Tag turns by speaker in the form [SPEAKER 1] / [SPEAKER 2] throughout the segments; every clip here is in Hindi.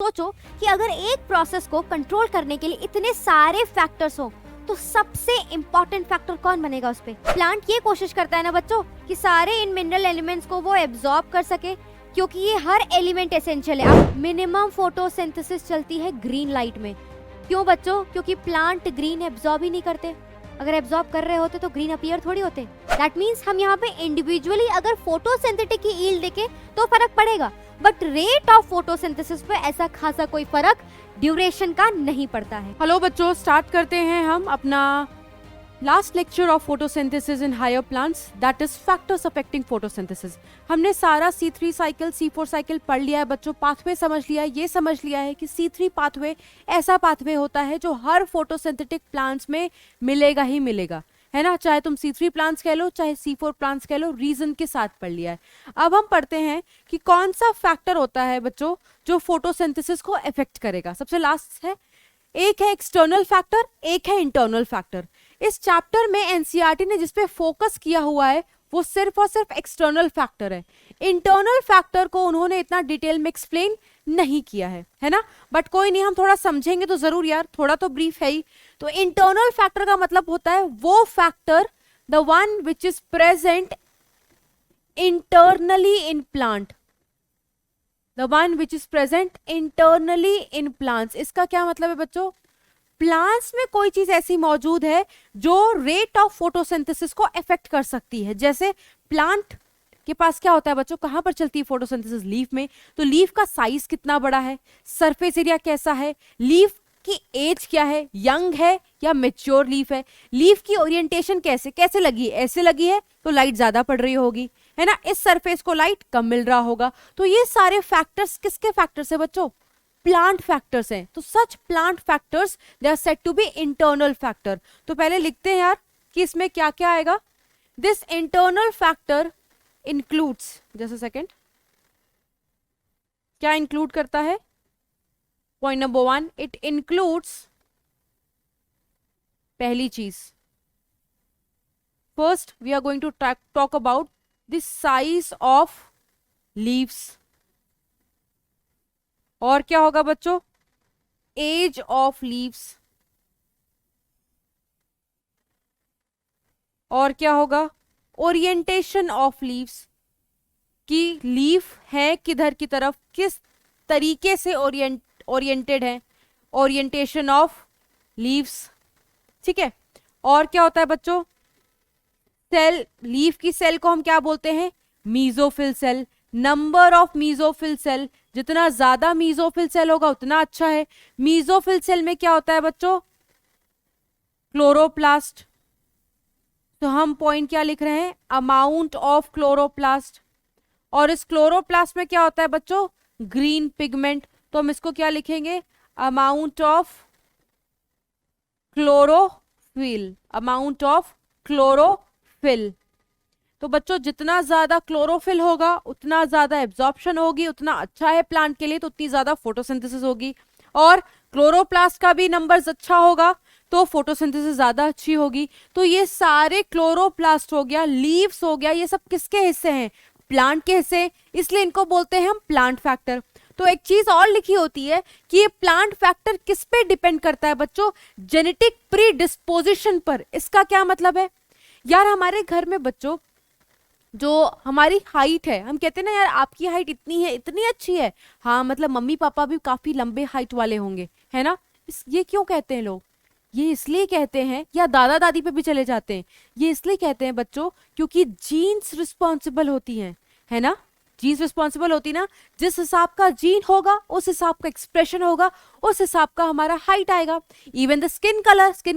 [SPEAKER 1] सोचो कि अगर एक प्रोसेस को कंट्रोल करने के लिए इतने सारे फैक्टर्स हो तो सबसे इम्पोर्टेंट फैक्टर कौन बनेगा उस पे? प्लांट ये कोशिश करता है ना बच्चों कि सारे इन मिनरल एलिमेंट्स को वो एब्जॉर्ब कर सके, क्योंकि ये हर एलिमेंट एसेंशियल है। अब मिनिमम फोटोसिंथेसिस चलती है ग्रीन लाइट में। क्यों बच्चों? क्योंकि प्लांट ग्रीन एब्जॉर्ब ही नहीं करते। अगर एब्जॉर्ब कर रहे होते तो ग्रीन अपीयर थोड़ी होते। दैट मीन्स हम यहाँ पे इंडिविजुअली अगर फोटोसिंथेटिक की यील्ड देखें तो फर्क पड़ेगा, बट रेट ऑफ फोटोसिंथेसिस पे ऐसा खासा कोई फर्क ड्यूरेशन का नहीं पड़ता है।
[SPEAKER 2] हेलो बच्चों, स्टार्ट करते हैं हम अपना last lecture of photosynthesis in higher plants, that is factors affecting photosynthesis. हमने सारा C3 साइकिल C4 साइकिल पढ़ लिया है बच्चों, पाथवे समझ लिया है। ये समझ लिया है कि C3 पाथवे ऐसा पाथवे होता है जो हर फोटोसिंथेटिक प्लांट्स में मिलेगा ही मिलेगा, है ना। चाहे तुम C3 प्लांट्स कह लो चाहे C4 प्लांट्स कह लो, रीजन के साथ पढ़ लिया है। अब हम पढ़ते हैं कि कौन सा फैक्टर होता है बच्चों जो फोटोसिंथेसिस को अफेक्ट करेगा। सबसे लास्ट है, एक है एक्सटर्नल फैक्टर, एक है इंटरनल फैक्टर। इस चैप्टर में एनसीईआरटी ने जिसपे फोकस किया हुआ है वो सिर्फ और सिर्फ एक्सटर्नल फैक्टर है। इंटरनल फैक्टर को उन्होंने इतना डिटेल में एक्सप्लेन नहीं किया है ना। बट कोई नहीं, हम थोड़ा समझेंगे तो जरूर यार, थोड़ा तो ब्रीफ है ही। तो इंटरनल फैक्टर का मतलब होता है वो factor, the one which is present internally in plant, the one which is present internally in plants. इसका क्या मतलब है बच्चों? प्लांट्स में कोई चीज ऐसी मौजूद है जो रेट ऑफ फोटोसिंथेसिस को अफेक्ट कर सकती है। जैसे प्लांट के पास क्या होता है बच्चों, कहां पर चलती है फोटोसिंथेसिस? लीफ में। तो लीफ का साइज कितना बड़ा है, सरफेस एरिया कैसा है, लीफ की एज क्या है, यंग है या मेच्योर लीफ है, लीफ की ओरिएंटेशन कैसे लगी है, ऐसे लगी है तो लाइट ज्यादा पड़ रही होगी, है ना, इस सरफेस को लाइट कम मिल रहा होगा। तो ये सारे फैक्टर्स किसके फैक्टर्स है बच्चों? प्लांट फैक्टर्स हैं। तो such plant factors they are said to be internal factor. तो पहले लिखते हैं यार कि इसमें क्या क्या आएगा। This internal factor includes, just a second, क्या इंक्लूड करता है? पॉइंट नंबर 1, इट इंक्लूड्स, पहली चीज, first we are going to talk about the size of leaves. और क्या होगा बच्चों? Age of leaves. और क्या होगा? ओरिएंटेशन ऑफ लीव्स, कि लीफ है किधर की तरफ, किस तरीके से ओरिएंटेड है, ओरिएंटेशन ऑफ लीव्स, ठीक है। और क्या होता है बच्चों? सेल, लीफ की सेल को हम क्या बोलते हैं? Mesophyll cell. Number of mesophyll cell, जितना ज्यादा मीजोफिल सेल होगा उतना अच्छा है। मीजोफिल सेल में क्या होता है बच्चों? क्लोरोप्लास्ट। तो हम पॉइंट क्या लिख रहे हैं? Amount of chloroplast. और इस क्लोरोप्लास्ट में क्या होता है बच्चों? Green pigment. तो हम इसको क्या लिखेंगे? Amount of chlorophyll, amount of chlorophyll. तो बच्चों जितना ज्यादा क्लोरोफिल होगा उतना ज्यादा एब्जॉर्प्शन होगी, उतना अच्छा है प्लांट के लिए, तो उतनी ज्यादा फोटोसिंथेसिस होगी। और क्लोरोप्लास्ट का भी नंबर्स अच्छा होगा तो फोटोसिंथेसिस ज्यादा अच्छी होगी। तो ये सारे क्लोरोप्लास्ट हो गया, लीव्स हो गया, ये सब किसके हिस्से हैं? प्लांट के हिस्से, इसलिए इनको बोलते हैं हम प्लांट फैक्टर। तो एक चीज और लिखी होती है कि ये प्लांट फैक्टर किस पे डिपेंड करता है बच्चों? जेनेटिक प्री डिस्पोजिशन पर। इसका क्या मतलब है यार? हमारे घर में बच्चों जो हमारी हाइट है, हम कहते हैं ना यार आपकी हाइट इतनी है, इतनी अच्छी है, हाँ मतलब मम्मी पापा भी काफी लंबे हाइट वाले होंगे, है ना। ये क्यों कहते हैं लोग? ये इसलिए कहते हैं, या दादा दादी पे भी चले जाते हैं, ये इसलिए कहते हैं बच्चों क्योंकि जीन्स रिस्पॉन्सिबल होती हैं, है ना। जीन्स रिस्पॉन्सिबल होती ना, जिस हिसाब का जीन होगा उस हिसाब का एक्सप्रेशन होगा, उस हिसाब का हमारा हाइट आएगा। इवन द स्किन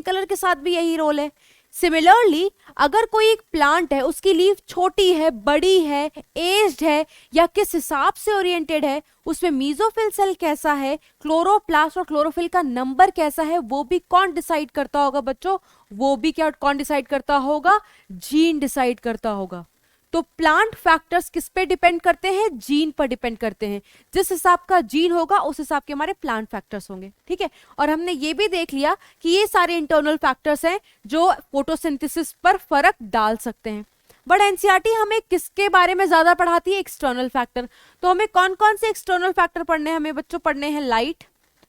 [SPEAKER 2] कलर के साथ भी यही रोल है। सिमिलरली अगर कोई एक प्लांट है, उसकी लीफ छोटी है, बड़ी है, एज्ड है, या किस हिसाब से ओरिएंटेड है, उसमें मीजोफिल सेल कैसा है, क्लोरोप्लास्ट और क्लोरोफिल का नंबर कैसा है, वो भी कौन डिसाइड करता होगा बच्चों? वो भी क्या कौन डिसाइड करता होगा? जीन डिसाइड करता होगा। तो प्लांट फैक्टर्स किस पे डिपेंड करते हैं? जीन पर डिपेंड करते हैं। जिस हिसाब का जीन होगा उस हिसाब के हमारे प्लांट फैक्टर्स होंगे, ठीक है। और हमने ये भी देख लिया कि ये सारे इंटरनल फैक्टर्स हैं जो फोटोसिंथेसिस पर फर्क डाल सकते हैं। बट एनसीईआरटी हमें किसके बारे में ज्यादा पढ़ाती है? External factor. तो हमें कौन कौन से एक्सटर्नल फैक्टर पढ़ने हैं? हमें बच्चों पढ़ने हैं लाइट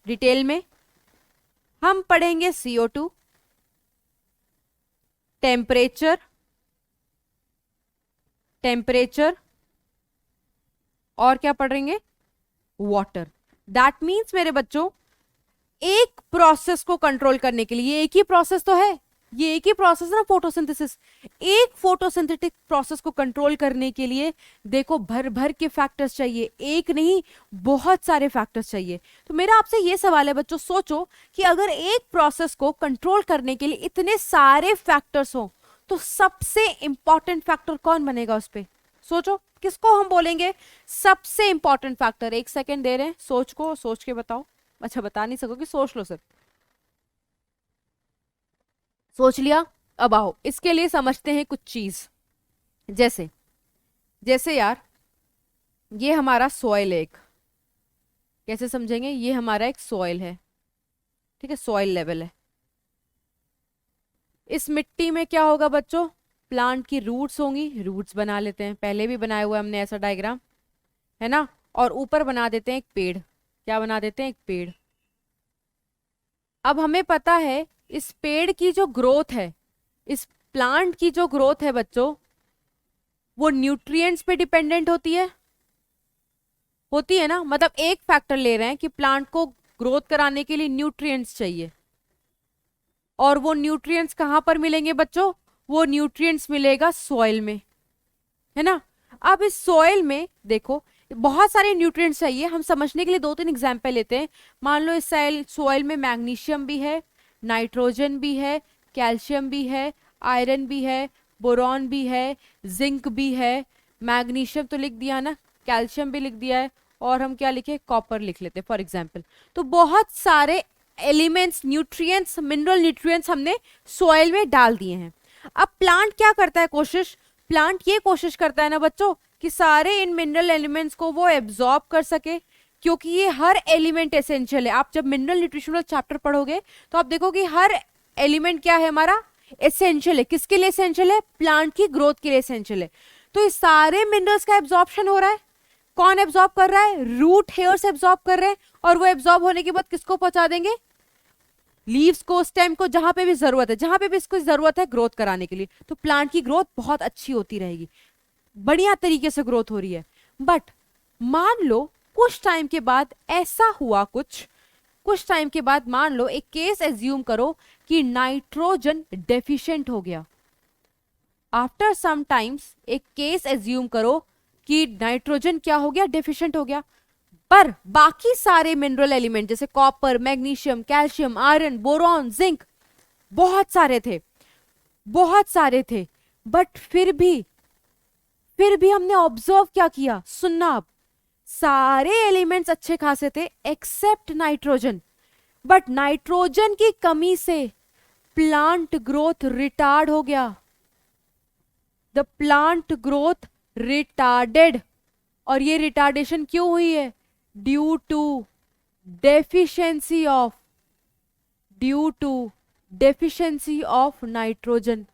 [SPEAKER 2] डिटेल में, हम पढ़ेंगे CO2, टेम्परेचर, और क्या पढ़ेंगे? वाटर। दैट मीन्स मेरे बच्चों एक प्रोसेस को कंट्रोल करने के लिए, एक ही प्रोसेस तो है, ये एक ही प्रोसेस है ना, फोटोसिंथेसिस। एक फोटोसिंथेटिक प्रोसेस को कंट्रोल करने के लिए देखो भर भर के फैक्टर्स चाहिए, एक नहीं बहुत सारे फैक्टर्स चाहिए। तो मेरा आपसे ये सवाल है बच्चों, सोचो कि अगर एक प्रोसेस को कंट्रोल करने के लिए इतने सारे फैक्टर्स हो तो सबसे इंपॉर्टेंट फैक्टर कौन बनेगा उस पे? सोचो किसको हम बोलेंगे सबसे इंपॉर्टेंट फैक्टर? 1 सेकेंड दे रहे हैं, सोच को, सोच के बताओ। अच्छा बता नहीं सकोगे, सोच लो, सिर्फ सोच लिया। अब आओ इसके लिए समझते हैं कुछ चीज। जैसे जैसे यार ये हमारा सॉइल है एक, कैसे समझेंगे? ये हमारा एक सॉइल है, ठीक है, सॉइल लेवल है। इस मिट्टी में क्या होगा बच्चों? प्लांट की रूट्स होंगी, रूट्स बना लेते हैं, पहले भी बनाया हुआ है हमने ऐसा डायग्राम, है ना। और ऊपर बना देते हैं एक पेड़, क्या बना देते हैं? एक पेड़। अब हमें पता है इस पेड़ की जो ग्रोथ है, इस प्लांट की जो ग्रोथ है बच्चों, वो न्यूट्रिएंट्स पे डिपेंडेंट होती है ना। मतलब एक फैक्टर ले रहे हैं कि प्लांट को ग्रोथ कराने के लिए न्यूट्रिएंट्स चाहिए, और वो न्यूट्रिएंट्स कहां पर मिलेंगे बच्चों? वो न्यूट्रिएंट्स मिलेगा सॉइल में, है ना। अब इस सॉइल में देखो बहुत सारे न्यूट्रिएंट्स चाहिए। हम समझने के लिए 2-3 एग्जाम्पल लेते हैं। मान लो इस सॉइल में मैग्नीशियम भी है, नाइट्रोजन भी है, कैल्शियम भी है, आयरन भी है, बोरॉन भी है, जिंक भी है। मैग्नीशियम तो लिख दिया ना, कैल्शियम भी लिख दिया है, और हम क्या लिखे? कॉपर लिख लेते फॉर एग्जाम्पल। तो बहुत सारे एलिमेंट्स, न्यूट्रिएंट्स, मिनरल न्यूट्रिएंट्स हमने सॉइल में डाल दिए हैं। अब प्लांट क्या करता है? प्लांट ये कोशिश करता है ना बच्चों कि सारे इन मिनरल एलिमेंट्स को वो एब्जॉर्ब कर सके, क्योंकि ये हर एलिमेंट एसेंशियल है। आप जब मिनरल न्यूट्रिशन चैप्टर पढ़ोगे तो आप देखोगे हर एलिमेंट क्या है हमारा? एसेंशियल है। किसके लिए एसेंशियल है? प्लांट की ग्रोथ के लिए एसेंशियल है। तो इस सारे मिनरल्स का एब्जॉर्प्शन हो रहा है। कौन एब्जॉर्ब कर रहा है? रूट हेयर्स एब्जॉर्ब कर रहे हैं, और वो एब्जॉर्ब होने के बाद किसको पहुंचा देंगे? लीव्स को, स्टेम को, जहां पे भी जरूरत है, जहां पे भी इसको जरूरत है ग्रोथ कराने के लिए। तो प्लांट की ग्रोथ बहुत अच्छी होती रहेगी, बढ़िया तरीके से ग्रोथ हो रही है। बट मान लो कुछ टाइम के बाद ऐसा हुआ, कुछ टाइम के बाद मान लो एक केस एज्यूम करो कि नाइट्रोजन डेफिशिएंट हो गया। आफ्टर सम टाइम्स एक केस एज्यूम करो कि नाइट्रोजन क्या हो गया? डेफिशिएंट हो गया। पर बाकी सारे मिनरल एलिमेंट जैसे copper, magnesium, calcium, iron, boron, zinc बहुत सारे थे। बट फिर भी हमने ऑब्जर्व क्या किया? सुनना, अब सारे एलिमेंट्स अच्छे खासे थे एक्सेप्ट नाइट्रोजन। बट नाइट्रोजन की कमी से प्लांट ग्रोथ रिटार्ड हो गया। The plant growth retarded. और ये रिटार्डेशन क्यों हुई है? Due to deficiency of nitrogen.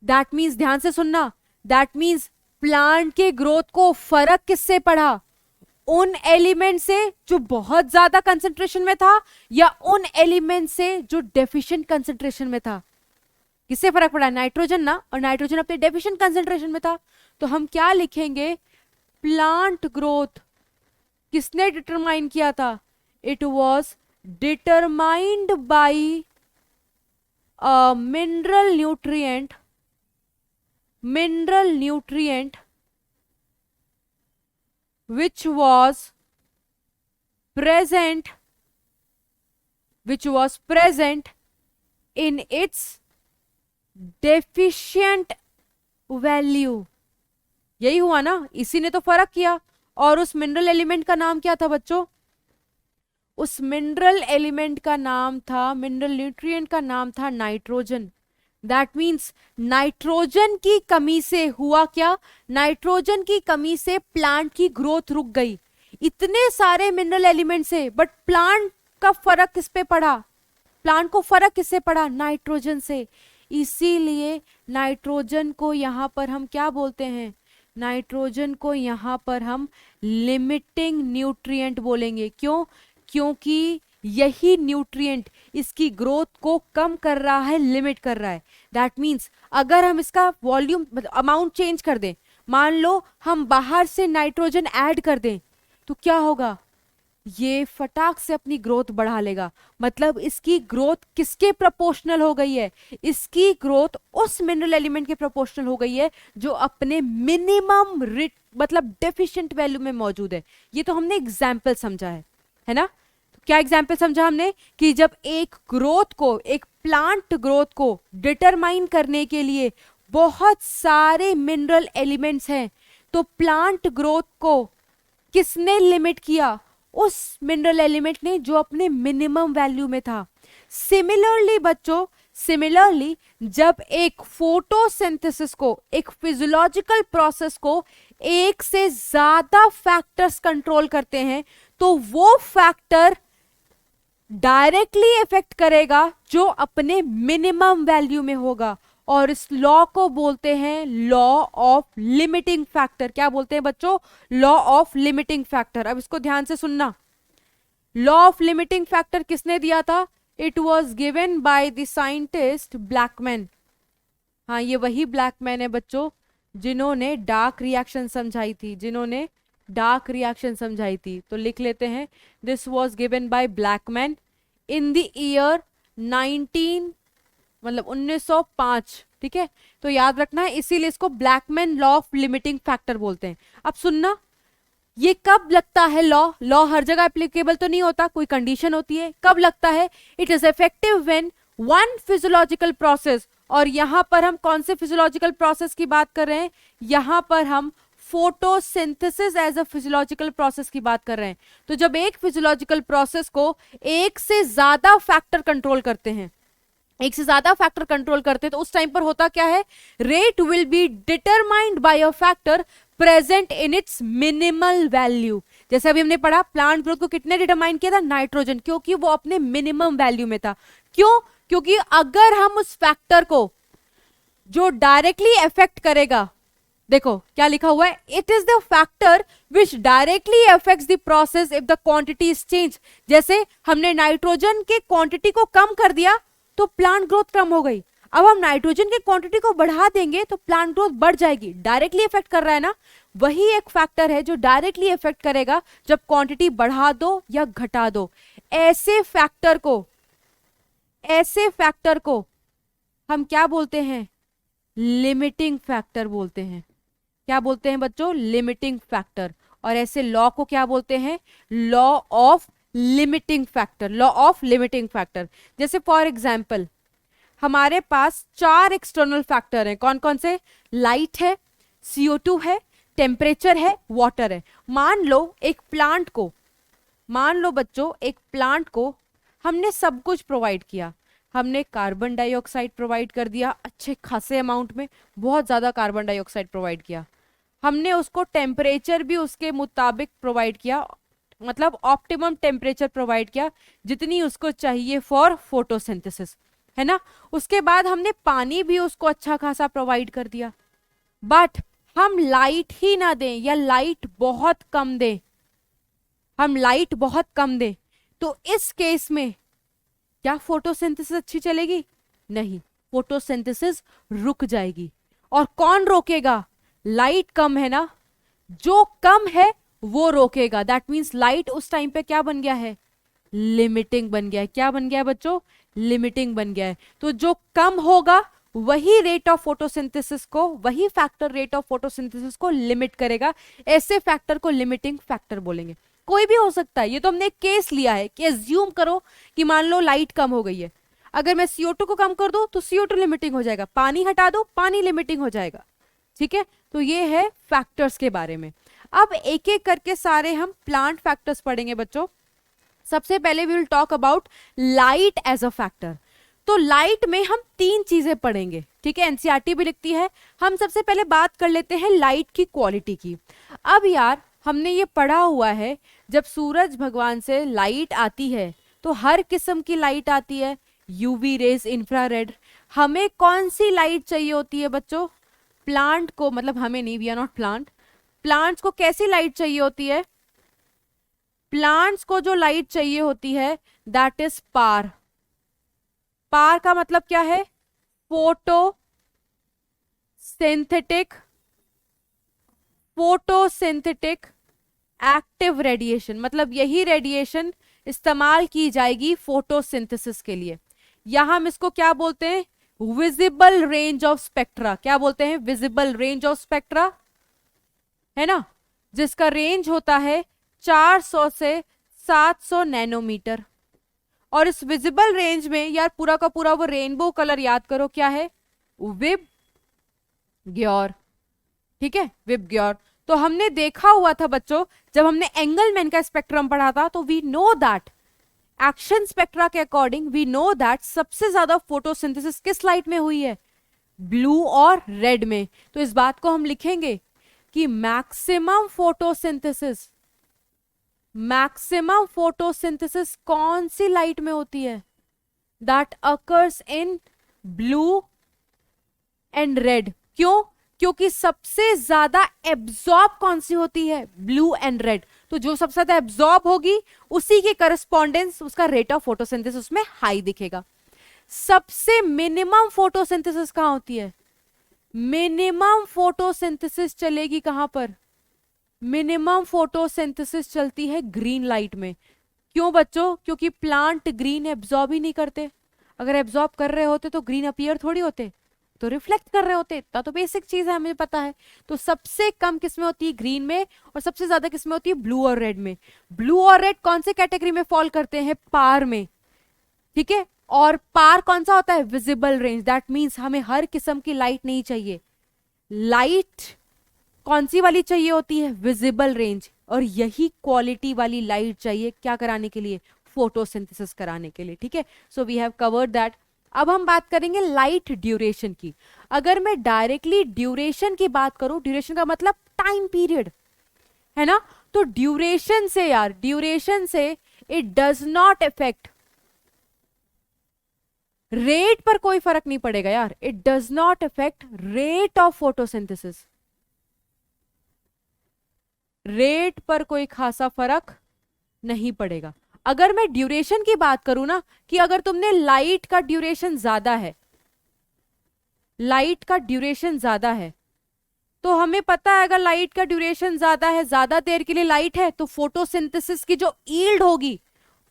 [SPEAKER 2] That means, ध्यान से सुनना, दैट मीन्स प्लांट के ग्रोथ को फर्क किससे पड़ा? उन एलिमेंट से जो बहुत ज्यादा कंसंट्रेशन में था, या उन एलिमेंट से जो डेफिशिएंट कंसंट्रेशन में था? किससे फर्क पड़ा? नाइट्रोजन ना, और नाइट्रोजन अपने डेफिशिएंट कंसंट्रेशन में था। तो हम क्या लिखेंगे? प्लांट ग्रोथ किसने डिटरमाइन किया था? It was determined by a mineral nutrient which was present in its deficient value। यही हुआ ना, इसी ने तो फर्क किया। और उस मिनरल एलिमेंट का नाम क्या था बच्चों? उस मिनरल एलिमेंट का नाम था, मिनरल न्यूट्रिएंट का नाम था नाइट्रोजन। दैट मीन्स नाइट्रोजन की कमी से हुआ क्या? नाइट्रोजन की कमी से प्लांट की ग्रोथ रुक गई। इतने सारे मिनरल एलिमेंट से, बट प्लांट का फर्क किस पे पड़ा? प्लांट को फर्क किससे पड़ा? नाइट्रोजन से। इसीलिए नाइट्रोजन को यहाँ पर हम क्या बोलते हैं, नाइट्रोजन को यहाँ पर हम लिमिटिंग न्यूट्रिएंट बोलेंगे। क्यों? क्योंकि यही न्यूट्रिएंट इसकी ग्रोथ को कम कर रहा है, लिमिट कर रहा है। दैट मीन्स अगर हम इसका वॉल्यूम अमाउंट चेंज कर दें, मान लो हम बाहर से नाइट्रोजन ऐड कर दें, तो क्या होगा, ये फटाक से अपनी ग्रोथ बढ़ा लेगा। मतलब इसकी ग्रोथ किसके प्रोपोर्शनल हो गई है, इसकी ग्रोथ उस मिनरल एलिमेंट के प्रोपोर्शनल हो गई है जो अपने मिनिमम मतलब डेफिशिएंट वैल्यू में मौजूद है। ये तो हमने एग्जाम्पल समझा है ना। तो क्या एग्जाम्पल समझा हमने कि जब एक ग्रोथ को, एक प्लांट ग्रोथ को डिटरमाइन करने के लिए बहुत सारे मिनरल एलिमेंट्स हैं, तो प्लांट ग्रोथ को किसने लिमिट किया, उस मिनरल एलिमेंट ने जो अपने मिनिमम वैल्यू में था। सिमिलरली बच्चों, सिमिलरली जब एक फोटोसिंथेसिस को, एक फिजियोलॉजिकल प्रोसेस को एक से ज्यादा फैक्टर्स कंट्रोल करते हैं, तो वो फैक्टर डायरेक्टली इफेक्ट करेगा जो अपने मिनिमम वैल्यू में होगा, और इस लॉ को बोलते हैं लॉ ऑफ लिमिटिंग फैक्टर। क्या बोलते हैं बच्चों, लॉ ऑफ लिमिटिंग फैक्टर। अब इसको ध्यान से सुनना। लॉ ऑफ लिमिटिंग फैक्टर किसने दिया था? It was given by the scientist Blackman. हाँ, ये वही ब्लैकमैन है बच्चों जिन्होंने डार्क रिएक्शन समझाई थी, जिन्होंने डार्क रिएक्शन समझाई थी। तो लिख लेते हैं, this was given by Blackman in the year 1905। ठीक है, तो याद रखना है, इसीलिए इसको Blackman law of limiting factor बोलते हैं। अब सुनना, ये कब लगता है लॉ? लॉ हर जगह एप्लीकेबल तो नहीं होता, कोई कंडीशन होती है। कब लगता है? It is effective when one physiological process, और यहां पर हम कौन से फिजियोलॉजिकल प्रोसेस की बात कर रहे हैं? यहां पर हम photosynthesis as a physiological process की बात कर रहे हैं। तो जब एक फिजियोलॉजिकल प्रोसेस को एक से ज्यादा फैक्टर कंट्रोल करते हैं, एक से ज्यादा फैक्टर कंट्रोल करते हैं, तो उस टाइम पर होता क्या है, rate will be determined by a factor present in its minimal value. जैसे अभी हमने पढ़ा, प्लांट ग्रोथ को कितने डिटरमाइन किया था? नाइट्रोजन, क्योंकि वो अपने मिनिमम वैल्यू में था। क्यों? क्योंकि अगर हम उस फैक्टर को जो डायरेक्टली इफेक्ट करेगा, देखो क्या लिखा हुआ है, it is the factor which directly affects the process if the quantity is change. जैसे हमने नाइट्रोजन के क्वांटिटी को कम कर दिया तो प्लांट ग्रोथ कम हो गई। अब हम नाइट्रोजन की क्वांटिटी को बढ़ा देंगे तो प्लांट ग्रोथ बढ़ जाएगी। डायरेक्टली इफेक्ट कर रहा है ना, वही एक फैक्टर है जो डायरेक्टली इफेक्ट करेगा जब क्वांटिटी बढ़ा दो या घटा दो। ऐसे फैक्टर को हम क्या बोलते हैं? लिमिटिंग फैक्टर बोलते हैं। क्या बोलते हैं बच्चों? Limiting factor. और ऐसे लॉ को क्या बोलते हैं? Law of limiting factor. Law of limiting factor. जैसे फॉर एग्जाम्पल हमारे पास 4 एक्सटर्नल फैक्टर हैं। कौन कौन से? लाइट है, CO2 है, टेम्परेचर है, वाटर है। मान लो बच्चों एक प्लांट को हमने सब कुछ प्रोवाइड किया। हमने कार्बन डाइऑक्साइड प्रोवाइड कर दिया अच्छे खासे अमाउंट में, बहुत ज्यादा कार्बन डाइऑक्साइड प्रोवाइड किया। हमने उसको टेम्परेचर भी उसके मुताबिक प्रोवाइड किया, मतलब ऑप्टिमम टेम्परेचर प्रोवाइड किया जितनी उसको चाहिए फॉर फोटोसिंथेसिस, है ना। उसके बाद हमने पानी भी उसको अच्छा खासा प्रोवाइड कर दिया। बट हम लाइट ही ना दें या लाइट बहुत कम दें, तो इस केस में क्या फोटोसिंथेसिस अच्छी चलेगी? नहीं, फोटोसिंथेसिस रुक जाएगी। और कौन रोकेगा? लाइट कम है ना, जो कम है वो रोकेगा। दैट मीन्स लाइट उस टाइम पे क्या बन गया है? लिमिटिंग बन गया है। क्या बन गया है बच्चों? लिमिटिंग बन गया है। तो जो कम होगा वही रेट ऑफ फोटोसिंथेसिस को, वही फैक्टर रेट ऑफ फोटोसिंथेसिस को लिमिट करेगा। ऐसे फैक्टर को लिमिटिंग फैक्टर बोलेंगे। कोई भी हो सकता है, ये तो हमने एक केस लिया है कि एज्यूम करो कि मान लो लाइट कम हो गई है, अगर मैं CO2 को कम कर दूं तो CO2 लिमिटिंग हो जाएगा, पानी हटा दो पानी लिमिटिंग हो जाएगा। ठीक है, तो ये है फैक्टर्स के बारे में। अब एक एक करके सारे हम प्लांट फैक्टर्स पढ़ेंगे बच्चों। सबसे पहले we will talk about light as a factor. तो लाइट में हम 3 चीजें पढ़ेंगे, ठीक है, एनसीईआरटी भी लिखती है। हम सबसे पहले बात कर लेते हैं लाइट की क्वालिटी की। अब यार हमने ये पढ़ा हुआ है, जब सूरज भगवान से लाइट आती है तो हर किस्म की लाइट आती है, यूवी रेज, इंफ्रारेड। हमें कौन सी लाइट चाहिए होती है बच्चों? प्लांट को, मतलब हमें नहीं, we are not plant, plants को कैसी लाइट चाहिए होती है? प्लांट्स को जो लाइट चाहिए होती है दैट इज पार। पार का मतलब क्या है? Photo synthetic, photosynthetic active radiation, मतलब यही रेडिएशन इस्तेमाल की जाएगी फोटोसिंथेसिस के लिए। यहां हम इसको क्या बोलते हैं? Visible range of spectra. क्या बोलते हैं? विजिबल रेंज ऑफ स्पेक्ट्रा, है ना, जिसका रेंज होता है 400 से 700 नैनोमीटर। और इस विजिबल रेंज में यार पूरा का पूरा वो रेनबो कलर याद करो, क्या है? विब ग्योर, ठीक है, विब ग्योर। तो हमने देखा हुआ था बच्चों, जब हमने एंगलमैन का स्पेक्ट्रम पढ़ा था, तो we know that action spectra के अकॉर्डिंग वी नो दैट सबसे ज्यादा फोटोसिंथेसिस किस लाइट में हुई है? ब्लू और रेड में। तो इस बात को हम लिखेंगे कि मैक्सिमम फोटोसिंथेसिस कौन सी लाइट में होती है? That occurs in blue and red. क्यों? क्योंकि सबसे ज्यादा एब्जॉर्ब कौन सी होती है? Blue and red. तो जो सबसे ज्यादा एब्जॉर्ब होगी उसी के करस्पॉन्डेंस उसका रेट ऑफ फोटोसिंथेसिस उसमें हाई दिखेगा। सबसे मिनिमम फोटोसिंथेसिस कहां होती है? मिनिमम फोटोसिंथेसिस चलेगी कहां पर? मिनिमम फोटोसिंथेसिस चलती है ग्रीन लाइट में। क्यों बच्चों? क्योंकि प्लांट ग्रीन एब्जॉर्ब ही नहीं करते। अगर एब्जॉर्ब कर रहे होते तो ग्रीन अपीयर थोड़ी होते, तो रिफ्लेक्ट कर रहे होते। इतना तो बेसिक चीज है, मुझे पता है। तो सबसे कम किसमें होती है? ग्रीन में। और सबसे ज्यादा किसमें होती है? ब्लू और रेड में। ब्लू और रेड कौन से कैटेगरी में फॉल करते हैं? पार में, ठीक है। और पार कौन सा होता है? Visible range. दैट मीन्स हमें हर किस्म की लाइट नहीं चाहिए। लाइट कौन सी वाली चाहिए होती है? Visible range. और यही क्वालिटी वाली लाइट चाहिए क्या कराने के लिए? फोटोसिंथेसिस कराने के लिए, ठीक है। So we have covered that. अब हम बात करेंगे लाइट ड्यूरेशन की। अगर मैं डायरेक्टली ड्यूरेशन की बात करूं, ड्यूरेशन का मतलब टाइम पीरियड, है ना, तो ड्यूरेशन से यार, ड्यूरेशन से it does not effect rate पर कोई फर्क नहीं पड़ेगा यार। It does not effect rate of photosynthesis. Rate पर कोई खासा फर्क नहीं पड़ेगा। अगर मैं ड्यूरेशन की बात करूं ना, कि अगर तुमने लाइट का ड्यूरेशन ज्यादा है, लाइट का ड्यूरेशन ज्यादा है, तो हमें पता है अगर लाइट का ड्यूरेशन ज्यादा है, ज्यादा देर के लिए लाइट है, तो फोटोसिंथेसिस की जो ईल्ड होगी,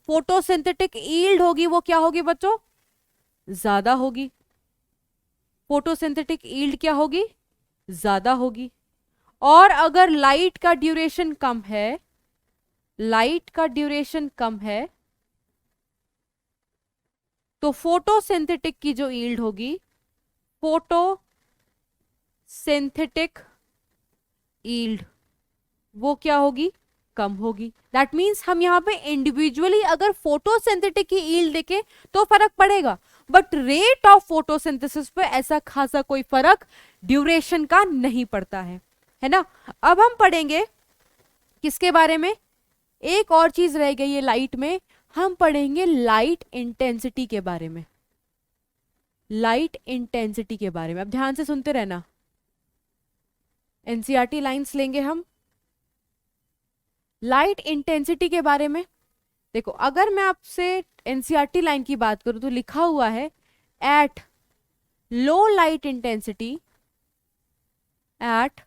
[SPEAKER 2] फोटोसिंथेटिक ईल्ड होगी, वो क्या होगी बच्चों? ज्यादा होगी। फोटोसिंथेटिक ईल्ड क्या होगी? ज्यादा होगी। और अगर लाइट का ड्यूरेशन कम है, लाइट का ड्यूरेशन कम है, तो फोटोसिंथेटिक की जो ईल्ड होगी, फोटोसिंथेटिक ईल्ड, वो क्या होगी? कम होगी। दैट मीन्स हम यहां पे इंडिविजुअली अगर फोटोसिंथेटिक की ईल्ड देखें तो फर्क पड़ेगा, बट रेट ऑफ फोटोसिंथेसिस पे ऐसा खासा कोई फर्क ड्यूरेशन का नहीं पड़ता है ना। अब हम पढ़ेंगे किसके बारे में? एक और चीज रह गई है लाइट में, हम पढ़ेंगे लाइट इंटेंसिटी के बारे में। लाइट इंटेंसिटी के बारे में अब ध्यान से सुनते रहना। एनसीईआरटी लाइंस लेंगे हम लाइट इंटेंसिटी के बारे में। देखो, अगर मैं आपसे एनसीईआरटी लाइन की बात करूं तो लिखा हुआ है at low light intensity, at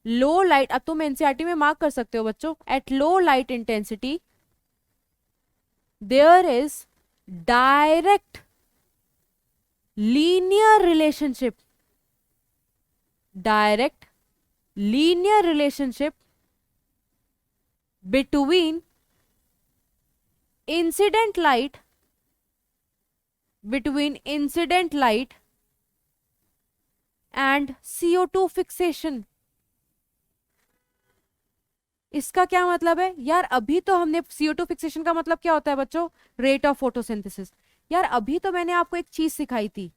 [SPEAKER 2] low light, अब तुम एनसीईआरटी में मार्क कर सकते हो बच्चों, at low light intensity there is direct linear relationship, direct linear relationship between incident light, and CO2 fixation। इसका क्या मतलब है यार? अभी तो हमने CO2 फिक्सेशन का मतलब क्या होता है बच्चों? Rate of photosynthesis. यार अभी तो मैंने आपको एक चीज सिखाई थी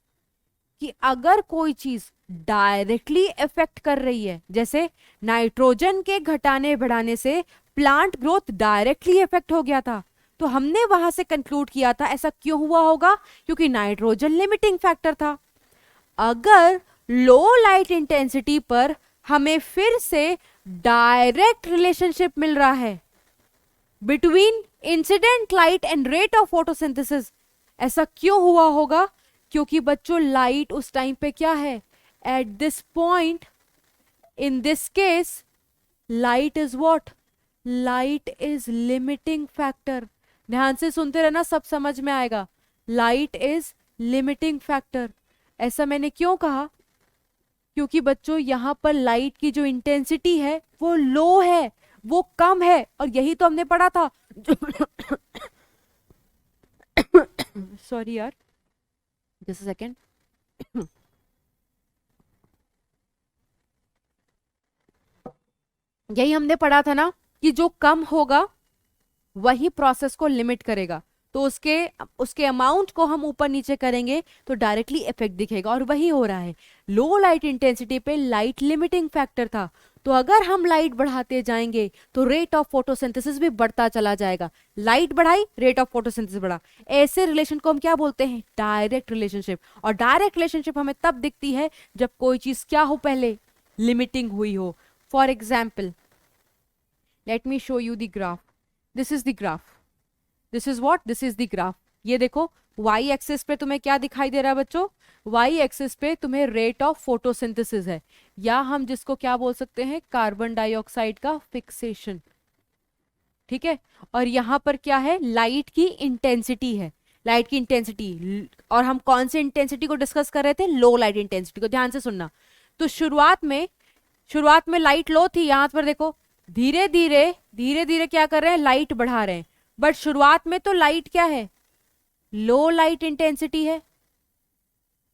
[SPEAKER 2] कि अगर कोई चीज डायरेक्टली इफेक्ट कर रही है, जैसे नाइट्रोजन के घटाने बढ़ाने से प्लांट ग्रोथ डायरेक्टली इफेक्ट हो गया था, तो हमने वहां से कंक्लूड किया था ऐसा क्यों हुआ होगा, क्योंकि नाइट्रोजन लिमिटिंग फैक्टर था। अगर लो लाइट इंटेंसिटी पर हमें फिर से डायरेक्ट रिलेशनशिप मिल रहा है between incident light and rate of photosynthesis, ऐसा क्यों हुआ होगा, क्योंकि बच्चों लाइट उस टाइम पे क्या है, at this point in this case light is what, light is limiting factor. ध्यान से सुनते रहना, सब समझ में आएगा। Light is limiting factor. ऐसा मैंने क्यों कहा, क्योंकि बच्चों यहां पर लाइट की जो इंटेंसिटी है वो लो है, वो कम है, और यही तो हमने पढ़ा था। सॉरी यार, जस्ट अ सेकेंड। यही हमने पढ़ा था ना कि जो कम होगा वही प्रोसेस को लिमिट करेगा, तो उसके अमाउंट को हम ऊपर नीचे करेंगे तो डायरेक्टली इफेक्ट दिखेगा, और वही हो रहा है। लो लाइट इंटेंसिटी पे लाइट लिमिटिंग फैक्टर था, तो अगर हम लाइट बढ़ाते जाएंगे तो रेट ऑफ फोटोसिंथेसिस भी बढ़ता चला जाएगा। लाइट बढ़ाई, रेट ऑफ फोटोसिंथेसिस बढ़ा। ऐसे रिलेशन को हम क्या बोलते हैं, डायरेक्ट रिलेशनशिप। और डायरेक्ट रिलेशनशिप हमें तब दिखती है जब कोई चीज क्या हो, पहले लिमिटिंग हुई हो। For example, let me show you the graph. This is the graph, this is what, this is the graph. ये देखो, वाई एक्सिस पे तुम्हें क्या दिखाई दे रहा है बच्चों, वाई एक्सिस पे तुम्हें रेट ऑफ फोटोसिंथेसिस है, या हम जिसको क्या बोल सकते हैं, कार्बन डाइऑक्साइड का फिक्सेशन। ठीक है, और यहां पर क्या है, लाइट की इंटेंसिटी है, लाइट की इंटेंसिटी। और हम कौन सी इंटेंसिटी को डिस्कस कर रहे थे, लो लाइट इंटेंसिटी को। ध्यान से सुनना। तो शुरुआत में लाइट लो थी, यहां पर देखो धीरे धीरे क्या कर रहे हैं, लाइट बढ़ा रहे हैं। बट शुरुआत में तो लाइट क्या है, लो लाइट इंटेंसिटी है,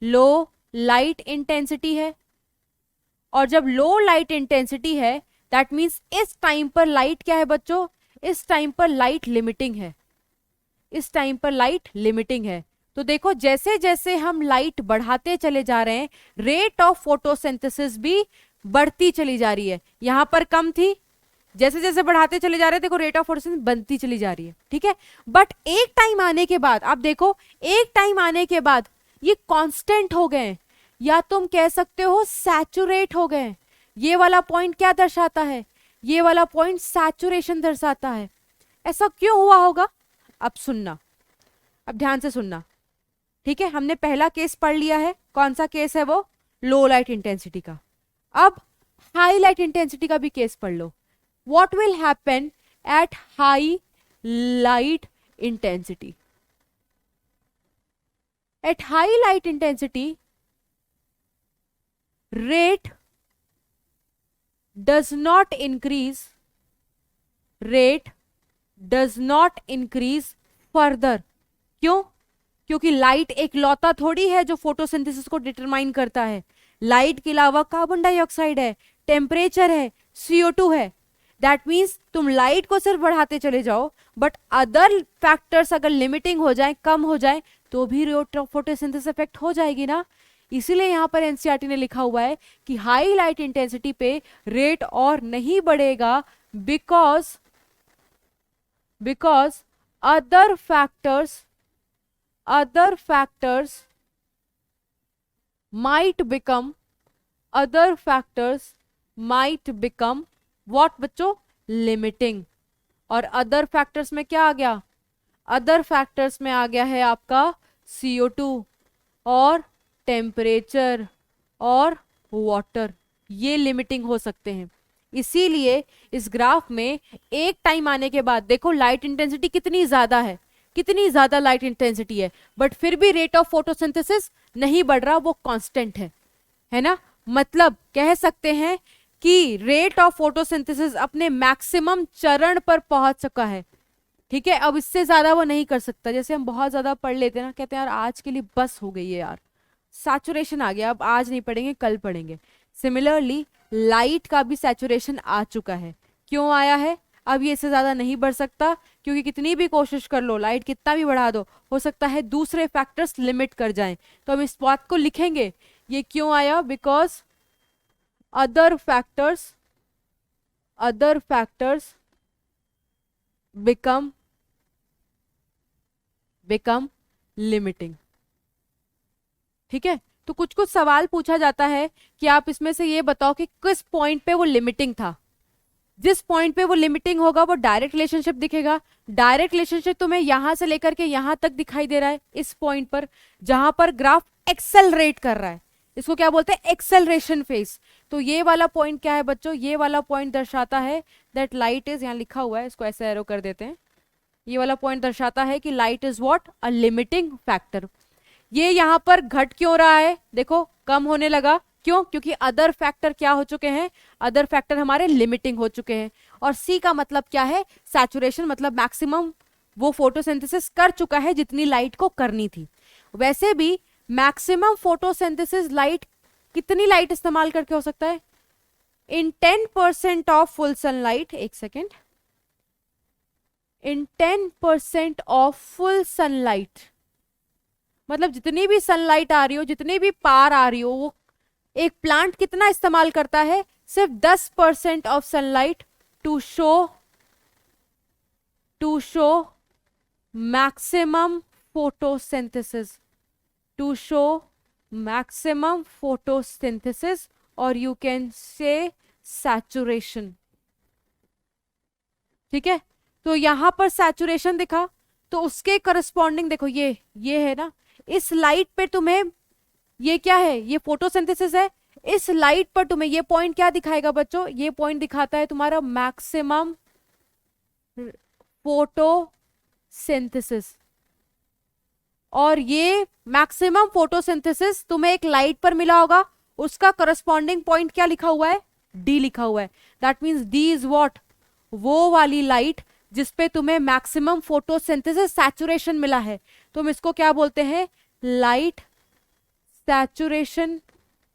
[SPEAKER 2] लो लाइट इंटेंसिटी है। और जब लो लाइट इंटेंसिटी है, दैट मींस इस टाइम पर लाइट क्या है बच्चों, इस टाइम पर लाइट लिमिटिंग है, इस टाइम पर लाइट लिमिटिंग है। तो देखो जैसे जैसे हम लाइट बढ़ाते चले जा रहे हैं, रेट ऑफ फोटोसिंथेसिस भी बढ़ती चली जा रही है। यहां पर कम थी, जैसे जैसे बढ़ाते चले जा रहे हैं, देखो रेट ऑफ फोटोसिंथेसिस बनती चली जा रही है। ठीक है, बट एक टाइम आने के बाद, आप देखो एक टाइम आने के बाद ये कांस्टेंट हो गए, या तुम कह सकते हो सैचुरेट हो गए। ये वाला पॉइंट क्या दर्शाता है, ये वाला पॉइंट सैचुरेशन दर्शाता है। ऐसा क्यों हुआ होगा, अब सुनना, अब ध्यान से सुनना। ठीक है, हमने पहला केस पढ़ लिया है, कौन सा केस है वो, लो लाइट इंटेंसिटी का। अब हाई लाइट इंटेंसिटी का भी केस पढ़ लो। What will happen at high light intensity? At high light intensity, rate does not increase, rate does not increase further. क्यों, क्योंकि लाइट एक लौता थोड़ी है जो फोटोसिंथेसिस को डिटरमाइन करता है। लाइट के अलावा कार्बन डाइऑक्साइड है, टेम्परेचर है, CO2 है। दैट मीन्स तुम लाइट को सिर्फ बढ़ाते चले जाओ, बट अदर फैक्टर्स अगर लिमिटिंग हो जाए, कम हो जाए, तो भी रेट ऑफ फोटोसिंथेसिस इफेक्ट हो जाएगी ना। इसीलिए यहां पर एनसीईआरटी ने लिखा हुआ है कि हाई लाइट इंटेंसिटी पे रेट और नहीं बढ़ेगा, because other factors might become what बच्चों, लिमिटिंग। और अदर फैक्टर्स में क्या आ गया, अदर फैक्टर्स में आ गया है आपका CO2 और टेम्परेचर और वाटर, ये लिमिटिंग हो सकते हैं। इसीलिए इस ग्राफ में एक टाइम आने के बाद देखो लाइट इंटेंसिटी कितनी ज्यादा है, कितनी ज्यादा लाइट इंटेंसिटी है, बट फिर भी रेट ऑफ फोटोसिंथेसिस नहीं बढ़ रहा, वो कांस्टेंट है ना। मतलब कह सकते हैं कि रेट ऑफ फोटोसिंथेसिस अपने मैक्सिमम चरण पर पहुंच चुका है। ठीक है, अब इससे ज्यादा वो नहीं कर सकता। जैसे हम बहुत ज्यादा पढ़ लेते हैं ना, कहते हैं यार आज के लिए बस हो गई है यार, सैचुरेशन आ गया, अब आज नहीं पढ़ेंगे कल पढ़ेंगे। सिमिलरली लाइट का भी सैचुरेशन आ चुका है। क्यों आया है, अब ये इससे ज्यादा नहीं बढ़ सकता, क्योंकि कितनी भी कोशिश कर लो, लाइट कितना भी बढ़ा दो, हो सकता है दूसरे फैक्टर्स लिमिट कर जाएं। तो हम इस बात को लिखेंगे, ये क्यों आया, because other factors become become limiting. ठीक है, तो कुछ कुछ सवाल पूछा जाता है कि आप इसमें से ये बताओ कि किस पॉइंट पे वो लिमिटिंग था। जिस पॉइंट पे वो लिमिटिंग होगा वो डायरेक्ट रिलेशनशिप दिखेगा। डायरेक्ट रिलेशनशिप तुम्हें यहां से लेकर के यहां तक दिखाई दे रहा है, इस पॉइंट पर जहां पर ग्राफ एक्सेलरेट कर रहा है, इसको क्या बोलते हैं, एक्सेलरेशन फेज। तो ये वाला पॉइंट क्या है बच्चों, ये वाला पॉइंट दर्शाता है दैट लाइट इज, यहां लिखा हुआ है, इसको ऐसे एरो कर देते हैं, ये वाला पॉइंट दर्शाता है कि light is what, a limiting factor. ये यहां पर घट क्यों रहा है, देखो कम होने लगा, क्यों, क्योंकि अदर फैक्टर क्या हो चुके हैं, अदर फैक्टर हमारे लिमिटिंग हो चुके हैं। और सी का मतलब क्या है, सैचुरेशन, मतलब मैक्सिमम वो फोटोसिंथेसिस कर चुका है जितनी लाइट को करनी थी। वैसे भी मैक्सिमम फोटोसिंथेसिस लाइट, कितनी लाइट इस्तेमाल करके हो सकता है, इन 10% ऑफ फुल सनलाइट, एक second, in 10% of full sunlight, मतलब जितनी भी सनलाइट आ रही हो, जितनी भी पार आ रही हो, वो एक प्लांट कितना इस्तेमाल करता है, सिर्फ 10% of sunlight to show maximum photosynthesis, to show maximum photosynthesis, और यू कैन से सैचुरेशन। ठीक है, तो यहां पर सैचुरेशन दिखा, तो उसके करस्पॉन्डिंग देखो ये है ना, इस लाइट पे तुम्हें, ये क्या है, ये फोटोसिंथेसिस है, इस लाइट पर तुम्हें ये पॉइंट क्या दिखाएगा बच्चों, ये पॉइंट दिखाता है तुम्हारा मैक्सिमम फोटोसिंथेसिस। और ये मैक्सिमम फोटोसिंथेसिस तुम्हें एक लाइट पर मिला होगा, उसका करस्पॉन्डिंग पॉइंट क्या लिखा हुआ है, डी लिखा हुआ है। That means D is what, वो वाली लाइट जिसपे तुम्हें मैक्सिमम फोटोसिंथेसिस सैचुरेशन मिला है। तुम इसको क्या बोलते हैं, लाइट सैचुरेशन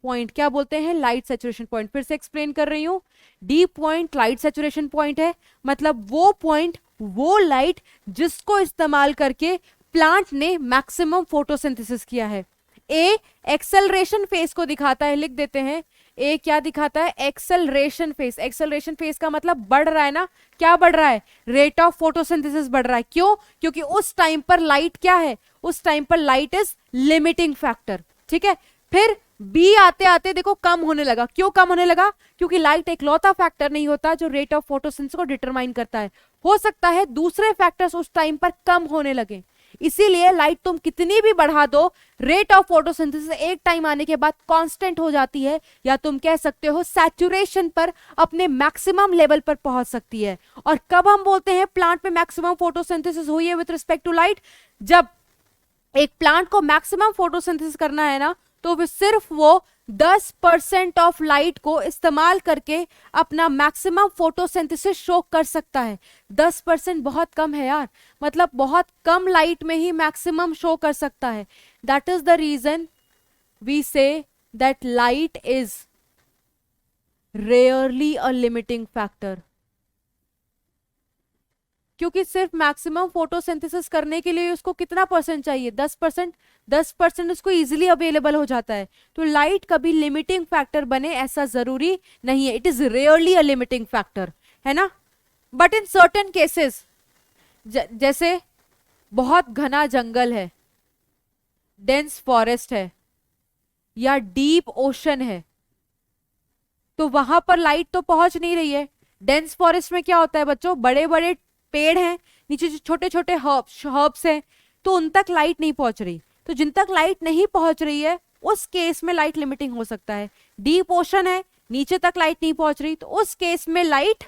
[SPEAKER 2] पॉइंट। क्या बोलते हैं, लाइट सैचुरेशन पॉइंट। फिर से एक्सप्लेन कर रही हूं, D point light saturation point है, मतलब वो पॉइंट, वो लाइट जिसको इस्तेमाल करके प्लांट ने मैक्सिमम फोटोसिंथेसिस किया है। ए एक्सेलरेशन फेज को दिखाता है, लिख देते हैं, ए क्या दिखाता है, एक्सेलरेशन फेज। एक्सेलरेशन फेज का मतलब बढ़ रहा है ना, क्या बढ़ रहा है, रेट ऑफ फोटोसिंथेसिस बढ़ रहा है। क्यों, क्योंकि उस टाइम पर लाइट क्या है, उस टाइम पर लाइट इज लिमिटिंग फैक्टर। ठीक है, फिर बी आते आते देखो कम होने लगा। क्यों कम होने लगा, क्योंकि लाइट एक लौता फैक्टर नहीं होता जो रेट ऑफ फोटोसिंथेसिस को डिटरमाइन करता है। हो सकता है दूसरे फैक्टर्स उस टाइम पर कम होने लगे, इसीलिए लाइट तुम कितनी भी बढ़ा दो, रेट ऑफ फोटोसिंथेसिस एक टाइम आने के बाद कांस्टेंट हो जाती है, या तुम कह सकते हो सैचुरेशन पर अपने मैक्सिमम लेवल पर पहुंच सकती है। और कब हम बोलते हैं प्लांट में मैक्सिमम फोटोसिंथेसिस हुई है विद रिस्पेक्ट टू लाइट, जब एक प्लांट को मैक्सिमम फोटोसिंथेसिस करना है ना, तो वे सिर्फ वो 10% ऑफ लाइट को इस्तेमाल करके अपना मैक्सिमम फोटोसिंथेसिस शो कर सकता है। 10% बहुत कम है यार, मतलब बहुत कम लाइट में ही मैक्सिमम शो कर सकता है। That is the reason we say that light is rarely a limiting factor, क्योंकि सिर्फ मैक्सिमम फोटोसिंथेसिस करने के लिए उसको कितना परसेंट चाहिए, 10%। 10% उसको इजीली अवेलेबल हो जाता है। तो लाइट कभी लिमिटिंग फैक्टर बने ऐसा जरूरी नहीं है, it is rarely a limiting factor, है ना। बट इन सर्टेन केसेस, जैसे बहुत घना जंगल है, डेंस फॉरेस्ट है, या डीप ओशन है, तो वहां पर लाइट तो पहुंच नहीं रही है। डेंस फॉरेस्ट में क्या होता है बच्चों, बड़े बड़े पेड़ हैं, नीचे छोटे छोटे हर्ब्स हैं, तो उन तक लाइट नहीं पहुंच रही। तो जिन तक लाइट नहीं पहुंच रही है उस केस में लाइट लिमिटिंग हो सकता है। डीप ओशन है, नीचे तक लाइट नहीं पहुंच रही, तो उस केस में लाइट,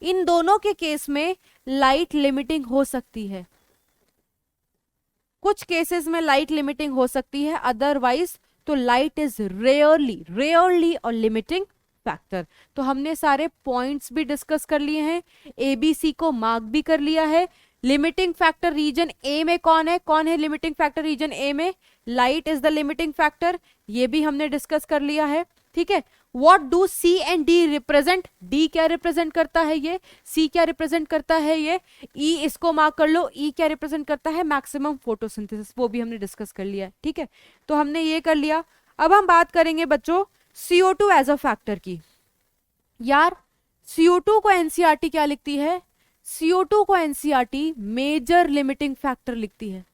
[SPEAKER 2] इन दोनों के केस में लाइट लिमिटिंग हो सकती है। कुछ केसेस में लाइट लिमिटिंग हो सकती है, अदरवाइज तो लाइट इज रेयरली और लिमिटिंग फैक्टर। तो हमने सारे पॉइंट्स भी डिस्कस कर लिए हैं, एबीसी को मार्क भी कर लिया है। लिमिटिंग फैक्टर रीजन ए में कौन है लिमिटिंग फैक्टर रीजन ए में, light is the limiting factor, ये भी हमने डिस्कस कर लिया है। ठीक है, what do C and D represent, D क्या रिप्रेजेंट करता है, ये सी क्या रिप्रेजेंट करता है, ये ई, इसको मार्क कर लो, ई क्या रिप्रेजेंट करता है, मैक्सिमम फोटोसिंथेसिस, वो भी हमने डिस्कस कर लिया है। ठीक है, तो हमने ये कर लिया। अब हम बात करेंगे बच्चों CO2 एज अ फैक्टर की। यार CO2 को एनसीईआरटी क्या लिखती है, CO2 को एनसीईआरटी मेजर लिमिटिंग फैक्टर लिखती है।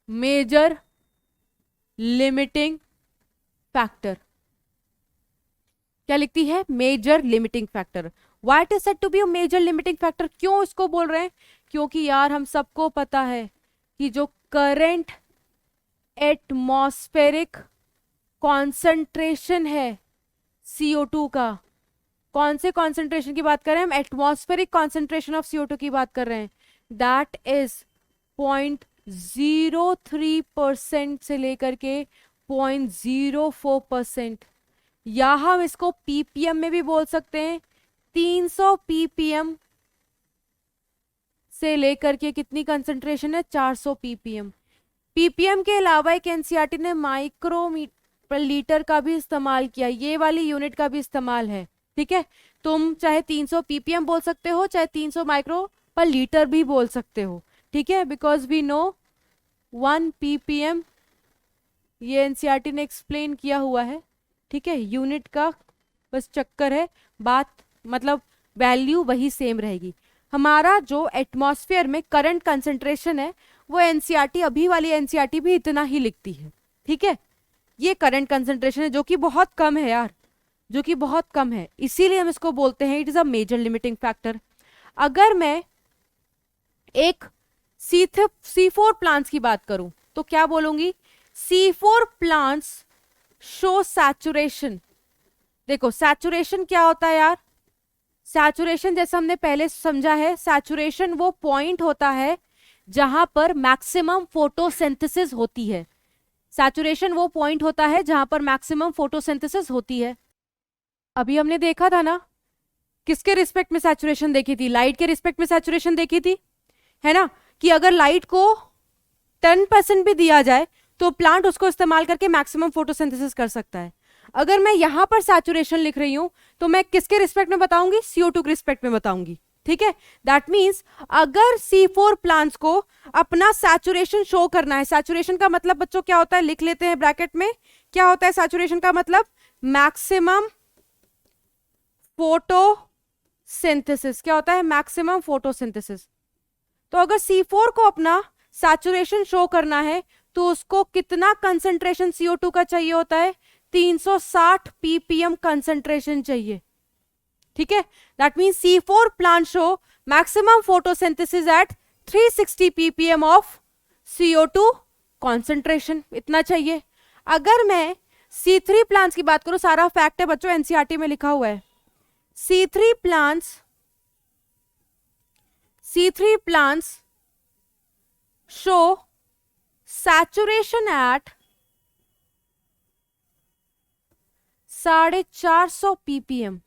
[SPEAKER 2] Major limiting factor. क्या लिखती है? Major limiting factor. Why it is said to be a major limiting factor? क्यों इसको बोल रहे हैं? क्योंकि यार हम सबको पता है कि जो करंट एटमॉस्फेरिक कॉन्सेंट्रेशन है CO2 का, कौन से कॉन्सेंट्रेशन की बात कर रहे हैं हम? एटमॉस्फेरिक कॉन्सेंट्रेशन ऑफ CO2 की बात कर रहे हैं। दैट इज 0.03% से लेकर के 0.04%, या हम इसको ppm में भी बोल सकते हैं। 300 ppm से लेकर के कितनी कंसंट्रेशन है? 400 ppm। ppm के अलावा एक एनसीईआरटी ने माइक्रोमीटर लीटर का भी इस्तेमाल किया, ये वाली यूनिट का भी इस्तेमाल है। ठीक है, तुम चाहे 300 ppm बोल सकते हो, चाहे 300 माइक्रो पर लीटर भी बोल सकते हो। ठीक है, बिकॉज वी नो 1 ppm, ये एनसीईआरटी ने एक्सप्लेन किया हुआ है। ठीक है, यूनिट का बस चक्कर है, बात मतलब वैल्यू वही सेम रहेगी। हमारा जो एटमॉस्फेयर में करंट कंसंट्रेशन है वो एनसीईआरटी, अभी वाली एनसीईआरटी भी इतना ही लिखती है। ठीक है, ये करंट कंसंट्रेशन है जो कि बहुत कम है यार, जो कि बहुत कम है, इसीलिए हम इसको बोलते हैं it is a major limiting factor. अगर मैं एक C4 प्लांट्स की बात करूं तो क्या बोलूंगी? C4 plants show saturation. देखो सैचुरेशन क्या होता है यार? सैचुरेशन जैसा हमने पहले समझा है, सैचुरेशन वो पॉइंट होता है जहां पर मैक्सिमम फोटोसिंथेसिस होती है। सैचुरेशन वो पॉइंट होता है जहां पर मैक्सिमम फोटोसिंथेसिस होती है। अभी हमने देखा था ना, किसके रिस्पेक्ट में सैचुरेशन देखी थी? लाइट के रिस्पेक्ट में सैचुरेशन देखी थी, है ना? कि अगर लाइट को 10% भी दिया जाए तो प्लांट उसको इस्तेमाल करके मैक्सिमम फोटोसिंथेसिस कर सकता है। अगर मैं यहां पर सैचुरेशन लिख रही हूं तो मैं किसके रिस्पेक्ट में बताऊंगी? CO2 के रिस्पेक्ट में बताऊंगी। ठीक है, दैट मीन्स अगर C4 प्लांट्स को अपना सैचुरेशन शो करना है, सैचुरेशन का मतलब बच्चों क्या होता है? लिख लेते हैं ब्रैकेट में, क्या होता है सैचुरेशन का मतलब? Maximum photosynthesis. क्या होता है? Maximum photosynthesis. तो अगर C4 को अपना सैचुरेशन शो करना है तो उसको कितना कंसंट्रेशन CO2 का चाहिए होता है? 360 ppm कंसंट्रेशन चाहिए। ठीक है, that means C4 plant show maximum photosynthesis at 360 ppm of CO2 concentration, इतना चाहिए। अगर मैं C3 प्लांट्स की बात करूं, सारा फैक्ट है बच्चों एनसीईआरटी में लिखा हुआ है। C3 plants show saturation at 450 ppm,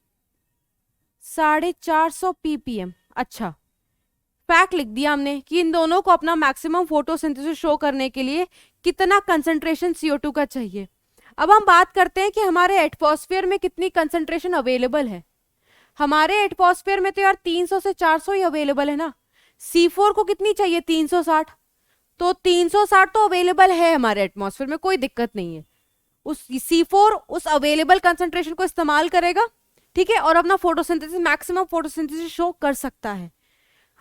[SPEAKER 2] 450 ppm। अच्छा, फैक्ट लिख दिया हमने कि इन दोनों को अपना मैक्सिमम फोटोसिंथेसिस शो करने के लिए कितना कंसंट्रेशन CO2 का चाहिए। अब हम बात करते हैं कि हमारे एटमॉस्फेयर में कितनी कंसंट्रेशन अवेलेबल है। हमारे एटमॉस्फेयर में तो यार 300 से 400 ही अवेलेबल है ना। C4 को कितनी चाहिए? 360। तो 360 तो अवेलेबल है हमारे एटमॉस्फेयर में, कोई दिक्कत नहीं है। उस C4 उस अवेलेबल कंसंट्रेशन को इस्तेमाल करेगा, ठीक है, और अपना फोटोसिंथेसिस, मैक्सिमम फोटोसिंथेसिस शो कर सकता है।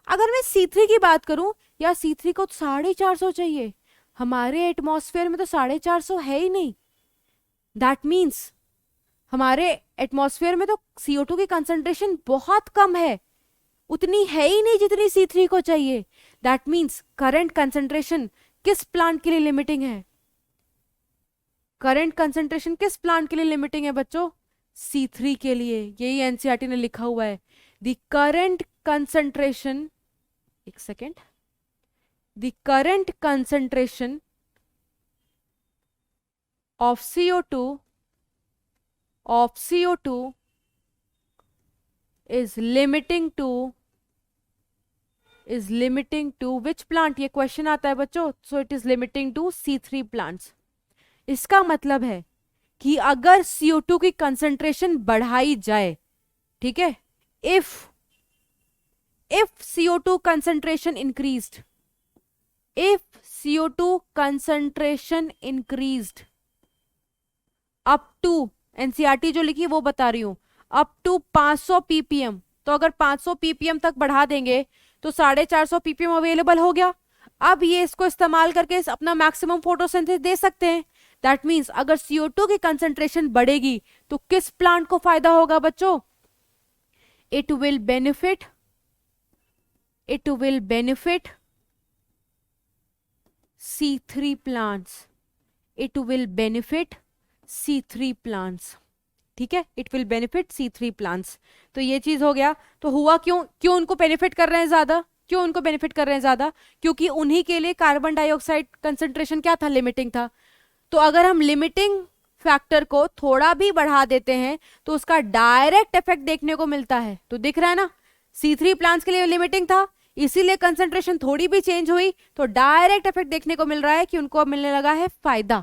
[SPEAKER 2] अगर मैं C3 की बात करूं, या C3 को 450 चाहिए, हमारे एटमॉस्फेयर में तो 450 है ही नहीं। दैट मीन्स हमारे एटमॉस्फेयर में तो CO2 की कंसंट्रेशन बहुत कम है, उतनी है ही नहीं जितनी C3 को चाहिए। दैट मीन्स करंट कंसंट्रेशन किस प्लांट के लिए लिमिटिंग है? करंट कंसंट्रेशन किस प्लांट के लिए लिमिटिंग है बच्चों? C3 के लिए। यही एनसीईआरटी ने लिखा हुआ है, द करंट कंसंट्रेशन, एक second, the current concentration of CO2 is limiting to which plant? ये क्वेश्चन आता है बच्चों। So it is limiting to C3 plants. इसका मतलब है कि अगर CO2 की कंसंट्रेशन बढ़ाई जाए, ठीक है, if CO2 concentration increased, if CO2 concentration increased up to, NCERT जो लिखी वो बता रही हूं, अप टू 500 ppm, तो अगर 500 ppm तक बढ़ा देंगे तो 450 ppm अवेलेबल हो गया। अब ये इसको इस्तेमाल करके अपना मैक्सिमम फोटोसिंथेसिस दे सकते हैं। दैट मीन्स अगर CO2 की कंसंट्रेशन बढ़ेगी तो किस प्लांट को फायदा होगा बच्चों? It will benefit C3 plants. It will benefit C3 plants. ठीक है, it will benefit C3 plants. तो ये चीज हो गया। तो हुआ क्यों उनको बेनिफिट कर रहे हैं ज्यादा? क्यों उनको बेनिफिट कर रहे हैं ज्यादा? क्योंकि उन्हीं के लिए कार्बन डाइऑक्साइड कंसंट्रेशन क्या था? लिमिटिंग था। तो अगर हम लिमिटिंग फैक्टर को थोड़ा भी बढ़ा देते हैं तो उसका डायरेक्ट इफेक्ट देखने को मिलता है। तो दिख रहा है ना, C3 प्लांट्स के लिए लिमिटिंग था, इसीलिए कंसंट्रेशन थोड़ी भी चेंज हुई तो डायरेक्ट इफेक्ट देखने को मिल रहा है कि उनको अब मिलने लगा है फायदा,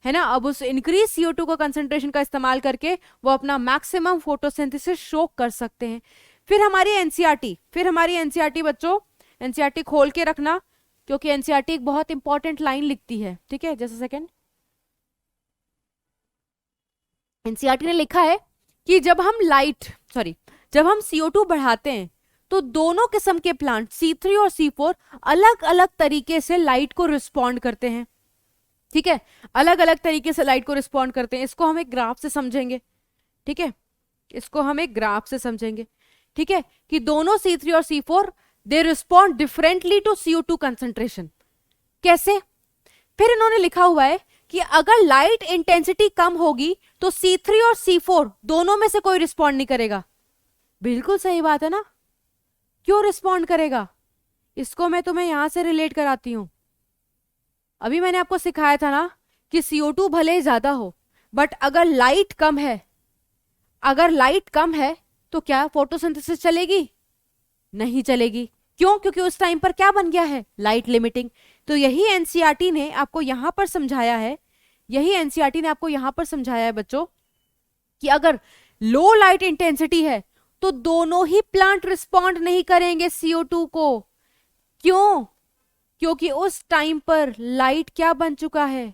[SPEAKER 2] है ना। अब उस इंक्रीज CO2 को कंसंट्रेशन का इस्तेमाल करके वो अपना मैक्सिमम फोटोसिंथेसिस शो कर सकते हैं। फिर हमारी एनसीईआरटी बच्चों, एनसीईआरटी खोल के रखना क्योंकि एनसीईआरटी एक बहुत इंपॉर्टेंट लाइन लिखती है। ठीक है, जस्ट अ सेकेंड। एनसीईआरटी ने लिखा है कि जब हम CO2 बढ़ाते हैं तो दोनों किस्म के प्लांट C3 और C4 अलग अलग तरीके से लाइट को रिस्पॉन्ड करते हैं। ठीक है, अलग अलग तरीके से लाइट को रिस्पॉन्ड करते हैं। इसको हम एक ग्राफ से समझेंगे। ठीक है, इसको हम एक ग्राफ से समझेंगे। ठीक है, कि दोनों C3 और C4 they respond differently to CO2 concentration. कैसे? फिर इन्होंने लिखा हुआ है कि अगर लाइट इंटेंसिटी कम होगी तो C3 और C4 दोनों में से कोई रिस्पॉन्ड नहीं करेगा। बिल्कुल सही बात है ना, क्यों रिस्पॉन्ड करेगा? इसको मैं तुम्हें यहां से रिलेट कराती हूं। अभी मैंने आपको सिखाया था ना कि CO2 भले ही ज्यादा हो बट अगर लाइट कम है तो क्या फोटोसिंथेसिस चलेगी? नहीं चलेगी। क्यों? क्योंकि उस टाइम पर क्या बन गया है? Light limiting. तो यही एनसीईआरटी ने आपको यहां पर समझाया है, बच्चों, कि अगर लो लाइट इंटेंसिटी है तो दोनों ही प्लांट रिस्पॉन्ड नहीं करेंगे CO2 को। क्यों? क्योंकि उस टाइम पर लाइट क्या बन चुका है?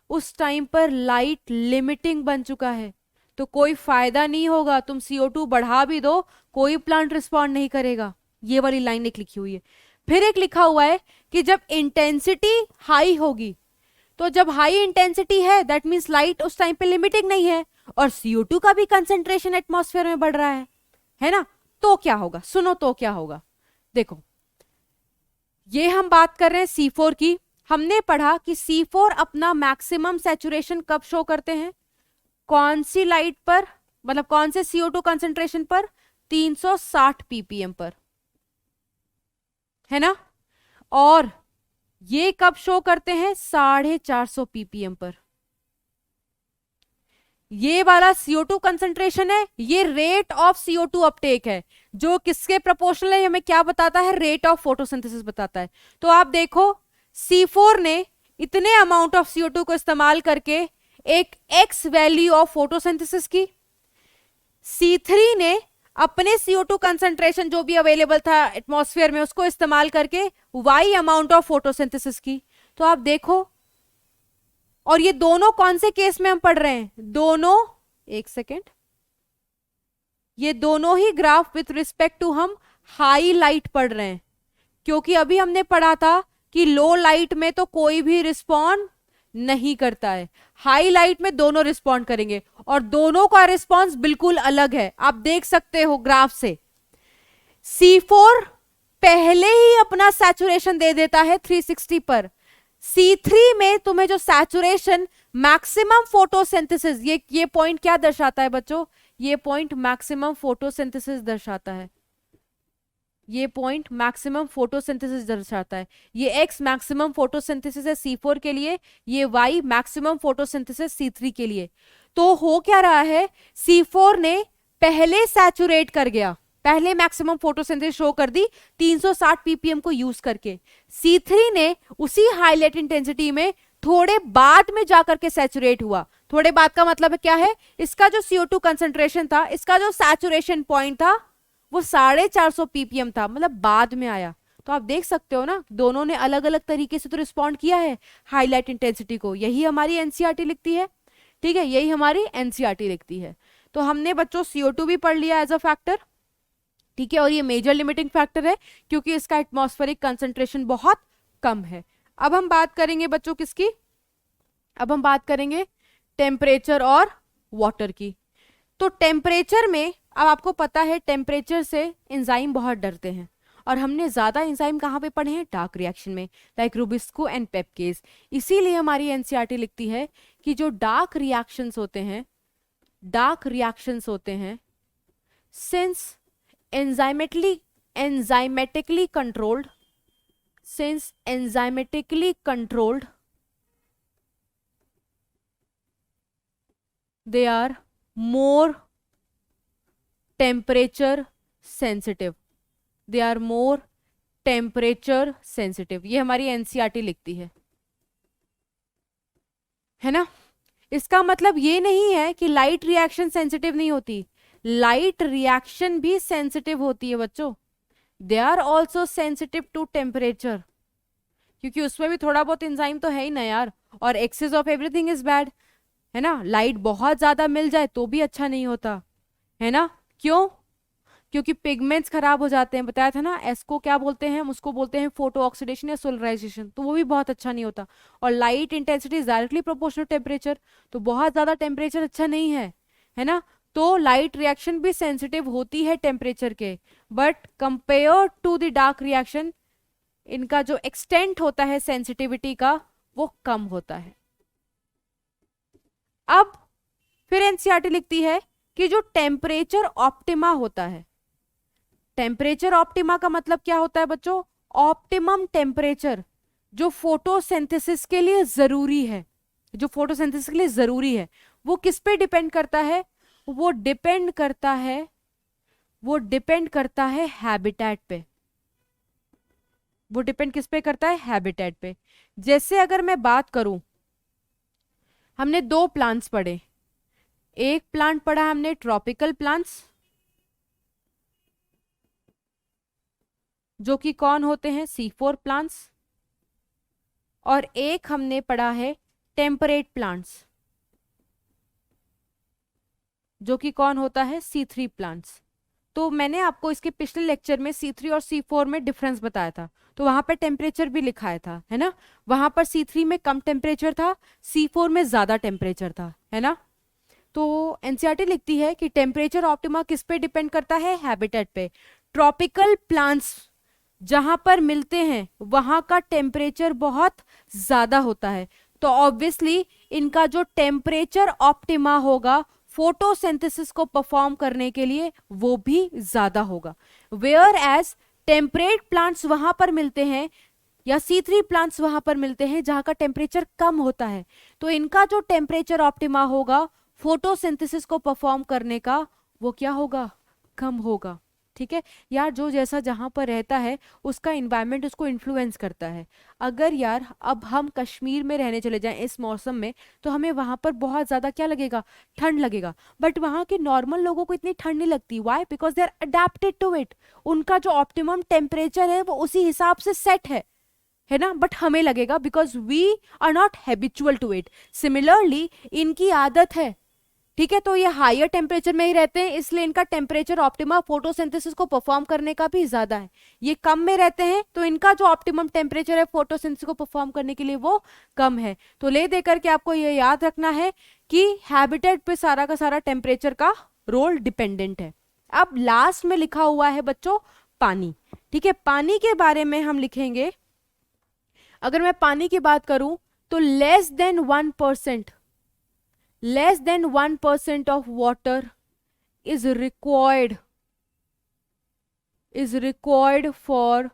[SPEAKER 2] उस टाइम पर लाइट लिमिटिंग बन चुका है। तो कोई फायदा नहीं होगा, तुम CO2 बढ़ा भी दो कोई प्लांट रिस्पॉन्ड नहीं करेगा। ये वाली लाइन एक लिखी हुई है। फिर एक लिखा हुआ है कि जब इंटेंसिटी हाई होगी, तो जब हाई इंटेंसिटी है दैट मींस लाइट उस टाइम पे लिमिटिंग नहीं है और CO2 का भी कंसंट्रेशन एटमॉस्फेयर में बढ़ रहा है ना। तो क्या होगा? सुनो तो क्या होगा। देखो, ये हम बात कर रहे हैं C4 की। हमने पढ़ा कि C4 अपना मैक्सिमम सैचुरेशन कब शो करते हैं? कौन सी लाइट पर, मतलब कौन से CO2 कंसंट्रेशन पर? 360 ppm पर, है ना। और ये कब शो करते हैं? 450 ppm पर। ये वाला CO2 कंसंट्रेशन है, ये रेट ऑफ CO2 अपटेक है, जो किसके प्रोपोर्शनल है? हमें क्या बताता है? रेट ऑफ फोटोसिंथेसिस बताता है। तो आप देखो, C4 ने इतने अमाउंट ऑफ CO2 को इस्तेमाल करके एक X वैल्यू ऑफ फोटोसिंथेसिस की, C3 ने अपने CO2 कंसंट्रेशन जो भी अवेलेबल था एटमॉस्फेयर में उसको इस्तेमाल करके Y अमाउंट ऑफ फोटोसिंथेसिस की। तो आप देखो, और ये दोनों कौन से केस में हम पढ़ रहे हैं? दोनों, एक सेकेंड, ये दोनों ही ग्राफ विथ रिस्पेक्ट टू हम हाई लाइट पढ़ रहे हैं, क्योंकि अभी हमने पढ़ा था कि लो लाइट में तो कोई भी रिस्पॉन्ड नहीं करता है, हाई लाइट में दोनों रिस्पॉन्ड करेंगे और दोनों का रिस्पॉन्स बिल्कुल अलग है। आप देख सकते हो ग्राफ से, C4 पहले ही अपना सैचुरेशन दे देता है 360 पर। C3 में तुम्हें जो सैचुरेशन मैक्सिमम फोटोसिंथेसिस, ये पॉइंट क्या दर्शाता है बच्चों? ये पॉइंट मैक्सिमम फोटोसिंथेसिस दर्शाता है। ये पॉइंट मैक्सिमम फोटोसिंथेसिस दर्शाता है। ये X मैक्सिमम फोटोसिंथेसिस है C4 के लिए, ये Y मैक्सिमम फोटोसिंथेसिस C3 के लिए। तो हो क्या रहा है? C4 ने पहले सैचुरेट कर गया, पहले मैक्सिमम फोटोसिंथेसिस शो कर दी 360 ppm को यूज करके। C3 ने उसी हाईलाइट इंटेंसिटी में थोड़े बाद में जाकर के सैचुरेट हुआ। थोड़े बाद का मतलब क्या है? इसका जो CO2 कंसंट्रेशन था, इसका जो सैचुरेशन पॉइंट था वो 450 ppm था, मतलब बाद में आया। तो आप देख सकते हो ना, दोनों ने अलग अलग तरीके से तो रिस्पॉन्ड किया है हाईलाइट इंटेंसिटी को। यही हमारी एनसीईआरटी लिखती है। ठीक है, यही हमारी एनसीईआरटी लिखती है। तो हमने बच्चों CO2 भी पढ़ लिया एज अ फैक्टर। ठीक है, और ये मेजर लिमिटिंग फैक्टर है क्योंकि इसका एटमॉस्फेरिक कंसंट्रेशन बहुत कम है। अब हम बात करेंगे बच्चों किसकी, अब हम बात करेंगे टेम्परेचर और वाटर की। तो टेम्परेचर में अब आपको पता है टेम्परेचर से एंजाइम बहुत डरते हैं, और हमने ज्यादा एंजाइम कहाँ पे पढ़े हैं, डार्क रिएक्शन में, लाइक रुबिस्को एंड पेपकेज। इसीलिए हमारी एनसीईआरटी लिखती है कि जो डार्क रिएक्शंस होते हैं, डार्क रिएक्शंस होते हैं, since enzymatically controlled, since enzymatically controlled, they are more temperature sensitive, they are more temperature sensitive। ये हमारी एनसीईआरटी लिखती है ना। इसका मतलब ये नहीं है कि लाइट रिएक्शन सेंसिटिव नहीं होती, लाइट रिएक्शन भी सेंसिटिव होती है बच्चों, they are also sensitive to temperature, क्योंकि उसमें भी थोड़ा बहुत एंजाइम तो है ही ना यार, और excess of everything is bad, है ना। लाइट बहुत ज्यादा मिल जाए तो भी अच्छा नहीं होता, है ना। क्यों, क्योंकि पिगमेंट्स खराब हो जाते हैं, बताया था ना, इसको क्या बोलते हैं, उसको बोलते हैं फोटो ऑक्सीडेशन या सोलराइजेशन, तो वो भी बहुत अच्छा नहीं होता। और light intensity is directly proportional temperature, तो बहुत ज्यादा टेम्परेचर अच्छा नहीं है ना। तो लाइट रिएक्शन भी सेंसिटिव होती है टेम्परेचर के, but compare to the dark reaction इनका जो एक्सटेंट होता है सेंसिटिविटी का वो कम होता है। अब फिर एनसीईआरटी लिखती है कि जो टेम्परेचर ऑप्टिमा होता है, टेम्परेचर ऑप्टिमा का मतलब क्या होता है बच्चों, ऑप्टिमम टेम्परेचर जो फोटोसिंथेसिस के लिए जरूरी है, जो फोटोसिंथेसिस के लिए जरूरी है, वो किस पे डिपेंड करता है, वो डिपेंड करता है, वो डिपेंड करता है हैबिटेट पे, वो डिपेंड किस पे करता है, हैबिटेट पे। जैसे अगर मैं बात करूं, हमने दो प्लांट्स पढ़े, एक प्लांट पढ़ा हमने ट्रॉपिकल प्लांट्स, जो कि कौन होते हैं, C4 प्लांट्स, और एक हमने पढ़ा है टेम्परेट प्लांट्स, जो कि कौन होता है, C3 प्लांट्स। तो मैंने आपको इसके पिछले लेक्चर में C3 और C4 में डिफरेंस बताया था, तो वहां पर टेम्परेचर भी लिखाया था, है ना। वहां पर C3 में कम टेम्परेचर था, C4 में ज्यादा टेम्परेचर था, है ना। तो एनसीईआरटी लिखती है कि टेम्परेचर ऑप्टिमा किस पे डिपेंड करता है, हैबिटेट पे। ट्रॉपिकल प्लांट्स जहां पर मिलते हैं वहां का टेम्परेचर बहुत ज्यादा होता है, तो ऑब्वियसली इनका जो टेम्परेचर ऑप्टिमा होगा फोटोसिंथेसिस को परफॉर्म करने के लिए वो भी ज्यादा होगा। वेयर एज टेम्परेट प्लांट्स वहां पर मिलते हैं, या C3 प्लांट्स वहां पर मिलते हैं जहां का टेम्परेचर कम होता है, तो इनका जो टेम्परेचर ऑप्टिमा होगा फोटोसिंथेसिस को परफॉर्म करने का वो क्या होगा, कम होगा। ठीक है यार, जो जैसा जहां पर रहता है उसका इन्वायरमेंट उसको इन्फ्लुएंस करता है। अगर यार अब हम कश्मीर में रहने चले जाएं इस मौसम में, तो हमें वहां पर बहुत ज्यादा क्या लगेगा, ठंड लगेगा, बट वहां के नॉर्मल लोगों को इतनी ठंड नहीं लगती। Why, because they are adapted to it, उनका जो ऑप्टिमम टेम्परेचर है वो उसी हिसाब से सेट है ना। बट हमें लगेगा because we are not habitual to it. Similarly इनकी आदत है, ठीक है, तो ये हायर टेम्परेचर में ही रहते हैं, इसलिए इनका टेम्परेचर ऑप्टिमा फोटोसिंथेसिस को परफॉर्म करने का भी ज्यादा है। ये कम में रहते हैं तो इनका जो ऑप्टिमम टेम्परेचर है फोटोसिंथेसिस को परफॉर्म करने के लिए वो कम है। तो ले दे करके आपको ये याद रखना है कि हैबिटेट पे सारा का सारा टेम्परेचर का रोल डिपेंडेंट है। अब लास्ट में लिखा हुआ है बच्चों पानी। ठीक है, पानी के बारे में हम लिखेंगे, अगर मैं पानी की बात करूं तो less than 1% of water is required for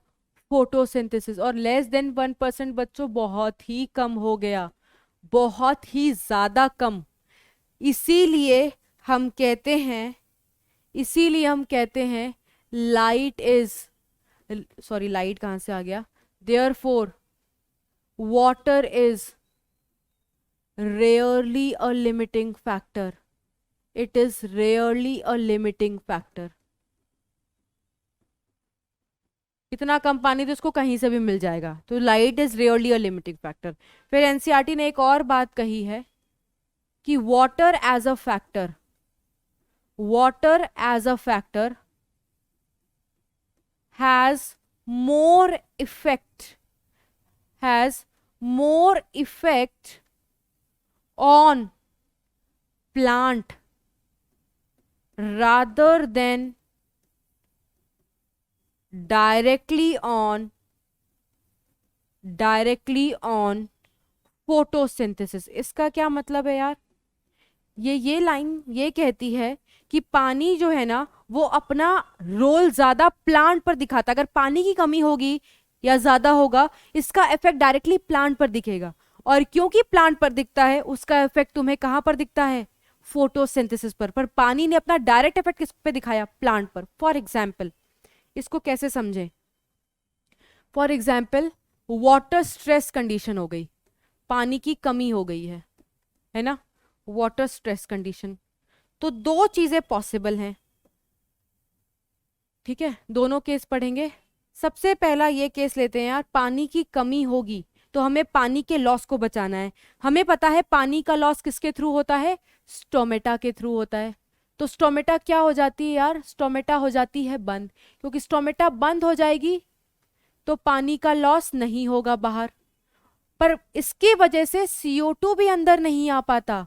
[SPEAKER 2] photosynthesis, और लेस देन 1% बच्चों बहुत ही कम हो गया, बहुत ही ज्यादा कम। इसीलिए हम कहते हैं लाइट कहां से आ गया, therefore water is rarely a limiting factor, it is rarely a limiting factor। इतना कम पानी तो उसको कहीं से भी मिल जाएगा, तो light is rarely a limiting factor. फिर एनसीईआरटी ने एक और बात कही है कि water as a factor has more effect has more effect on plant rather than directly on photosynthesis। इसका क्या मतलब है यार? ये लाइन ये कहती है कि पानी जो है ना वो अपना रोल ज्यादा प्लांट पर दिखाता है। अगर पानी की कमी होगी या ज्यादा होगा, इसका इफेक्ट डायरेक्टली प्लांट पर दिखेगा, और क्योंकि प्लांट पर दिखता है उसका इफेक्ट तुम्हें कहां पर दिखता है? फोटोसिंथेसिस पर पानी ने अपना डायरेक्ट इफेक्ट किस पे दिखाया? प्लांट पर। फॉर एग्जाम्पल इसको कैसे समझें? For example water stress condition हो गई, पानी की कमी हो गई है ना, वाटर स्ट्रेस कंडीशन। तो दो चीजें पॉसिबल हैं, ठीक है, दोनों केस पढ़ेंगे। सबसे पहला ये केस लेते हैं यार, पानी की कमी होगी तो हमें पानी के लॉस को बचाना है। हमें पता है पानी का लॉस किसके थ्रू होता है? स्टोमेटा के थ्रू होता है। तो स्टोमेटा क्या हो जाती है यार? स्टोमेटा हो जाती है बंद, क्योंकि स्टोमेटा बंद हो जाएगी तो पानी का लॉस नहीं होगा बाहर, पर इसकी वजह से CO2 भी अंदर नहीं आ पाता,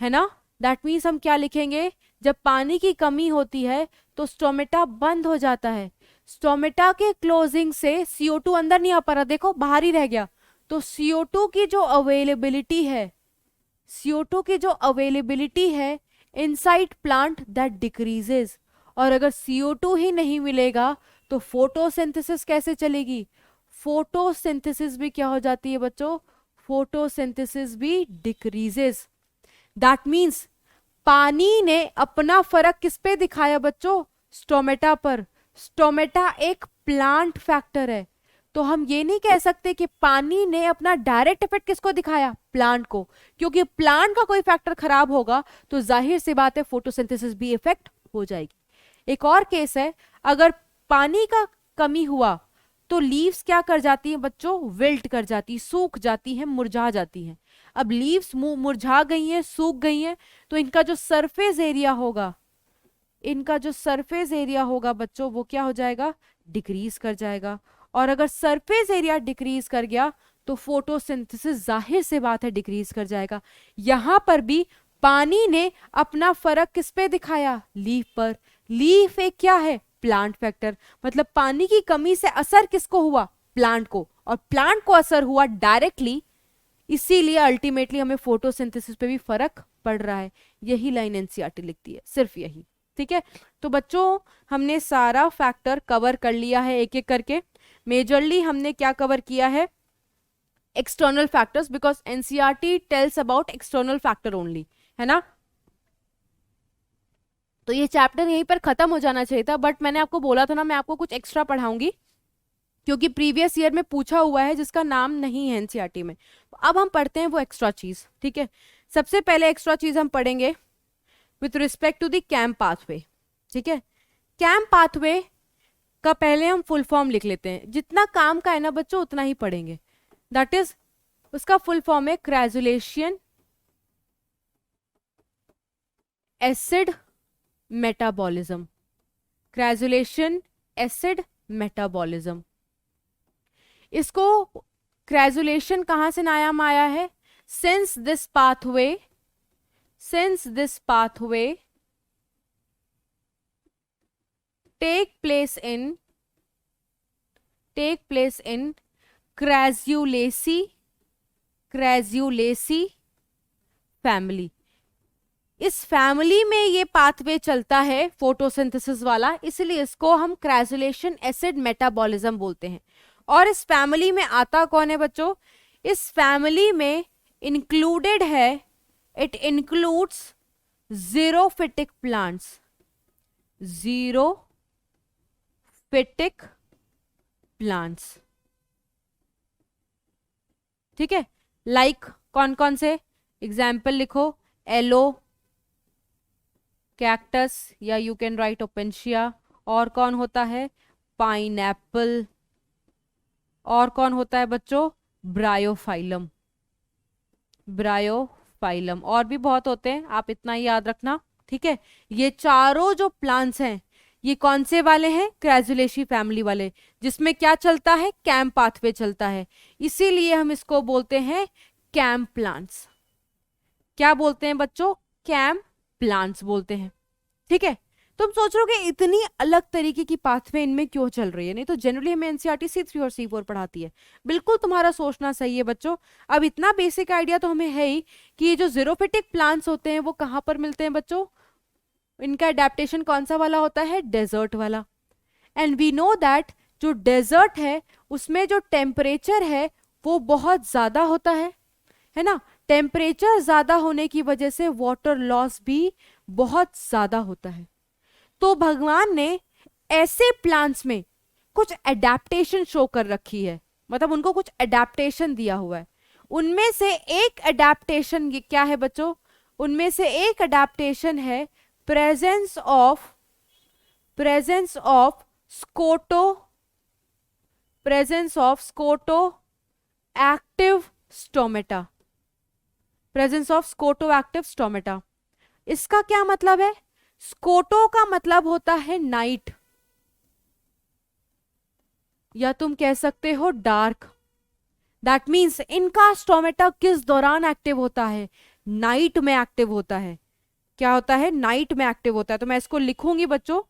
[SPEAKER 2] है ना। दैट मीन्स हम क्या लिखेंगे? जब पानी की कमी होती है तो स्टोमेटा बंद हो जाता है, स्टोमेटा के क्लोजिंग से CO2 अंदर नहीं आ पा रहा, देखो बाहर ही रह गया। तो CO2 की जो अवेलेबिलिटी है, CO2 की जो अवेलेबिलिटी है इनसाइड प्लांट, दैट डिक्रीजेस। और अगर CO2 ही नहीं मिलेगा तो फोटोसिंथेसिस कैसे चलेगी? फोटोसिंथेसिस भी क्या हो जाती है बच्चों? फोटोसिंथेसिस भी डिक्रीजेस। दैट मीन्स पानी ने अपना फर्क किस पे दिखाया बच्चों? स्टोमेटा पर। स्टोमेटा एक प्लांट फैक्टर है, तो हम ये नहीं कह सकते कि पानी ने अपना डायरेक्ट इफेक्ट किसको दिखाया? प्लांट को, क्योंकि प्लांट का कोई फैक्टर खराब होगा तो जाहिर सी बात है फोटोसिंथेसिस भी इफेक्ट हो जाएगी। एक और केस है, अगर पानी का कमी हुआ तो लीव्स क्या कर जाती हैं बच्चों? विल्ट कर जाती, सूख जाती हैं, मुरझा जाती हैं। अब लीव्स मुरझा गई हैं, सूख गई हैं, तो इनका जो सरफेस एरिया होगा, बच्चों वो क्या हो जाएगा? डिक्रीज कर जाएगा। और अगर सरफेस एरिया डिक्रीज कर गया तो फोटोसिंथेसिस जाहिर से बात है डिक्रीज कर जाएगा। यहां पर भी पानी ने अपना फर्क किस पे दिखाया? लीफ पर। लीफ एक क्या है? Plant factor. मतलब पानी की कमी से असर किसको हुआ? प्लांट को, और प्लांट को असर हुआ डायरेक्टली, इसीलिए अल्टीमेटली हमें फोटोसिंथेसिस पे भी फर्क पड़ रहा है। यही लाइन एनसीईआरटी लिखती है, सिर्फ यही, ठीक है। तो बच्चों हमने सारा फैक्टर कवर कर लिया है एक एक करके। मेजरली हमने क्या कवर किया है? External factors, because NCERT tells about external factor only, है ना। तो ये चैप्टर यहीं पर खत्म हो जाना चाहिए था, बट मैंने आपको बोला था ना मैं आपको कुछ एक्स्ट्रा पढ़ाऊंगी, क्योंकि प्रीवियस ईयर में पूछा हुआ है जिसका नाम नहीं है एनसीईआरटी में। तो अब हम पढ़ते हैं वो एक्स्ट्रा चीज, ठीक है। सबसे पहले एक्स्ट्रा चीज हम पढ़ेंगे विथ रिस्पेक्ट टू द कैम्प पाथवे, ठीक है। कैम्प पाथवे का पहले हम फुल फॉर्म लिख लेते हैं, जितना काम का है ना बच्चों उतना ही पढ़ेंगे। दैट इज, उसका फुल फॉर्म है क्राजुलेशन एसिड मेटाबॉलिज्म। क्राजुलेशन एसिड मेटाबॉलिज्म, इसको क्राजुलेशन कहां से नाम आया है? Since this pathway take place in Crassulaceae family. इस फैमिली में ये पाथवे चलता है फोटोसिंथेसिस वाला, इसलिए इसको हम क्राजुलेशन एसिड मेटाबॉलिज्म बोलते हैं। और इस फैमिली में आता कौन है बच्चों? इस फैमिली में इंक्लूडेड है, इट इंक्लूड्स ज़ीरोफिटिक प्लांट्स, ज़ीरोफिटिक प्लांट्स, ठीक है। लाइक कौन कौन से? एग्जाम्पल लिखो, एलो, कैक्टस, या यू कैन राइट ओपेंशिया। और कौन होता है? पाइनएप्पल। और कौन होता है बच्चों? ब्रायोफाइलम। ब्रायोफाइलम, और भी बहुत होते हैं, आप इतना ही याद रखना, ठीक है। ये चारों जो प्लांट्स हैं ये कौन से वाले हैं? क्रेजुलेशी फैमिली वाले, जिसमें क्या चलता है? कैम पाथवे चलता है। इसीलिए हम इसको बोलते हैं कैम प्लांट्स। क्या बोलते हैं बच्चों? कैम प्लांट्स बोलते हैं। ठीक है, तुम सोच रहे हो कि इतनी अलग तरीके की पाथवे इनमें क्यों चल रही है? नहीं तो जनरली हमें एनसीईआरटी C3 और C4 पढ़ाती है। बिल्कुल तुम्हारा सोचना सही है बच्चों। अब इतना बेसिक आइडिया तो हमें है ही कि ये जो ज़ीरोफिटिक प्लांट्स होते हैं वो कहाँ पर मिलते हैं बच्चों? इनका एडेप्टेशन कौन सा वाला होता है? डेजर्ट वाला। एंड वी नो दैट जो डेजर्ट है उसमें जो टेम्परेचर है वो बहुत ज्यादा होता है ना? टेम्परेचर ज्यादा होने की वजह से वाटर लॉस भी बहुत ज्यादा होता है। तो भगवान ने ऐसे प्लांट्स में कुछ एडेप्टेशन शो कर रखी है, मतलब उनको कुछ एडेप्टेशन दिया हुआ है। उनमें से एक एडेप्टेशन क्या है बच्चों? उनमें से एक एडेप्टेशन है presence of scoto active stomata. Presence of scoto active stomata, इसका क्या मतलब है? स्कोटो का मतलब होता है नाइट, या तुम कह सकते हो डार्क। दैट मीन्स इनका स्टोमेटा किस दौरान एक्टिव होता है? नाइट में एक्टिव होता है। क्या होता है? नाइट में एक्टिव होता है। तो मैं इसको लिखूंगी बच्चों,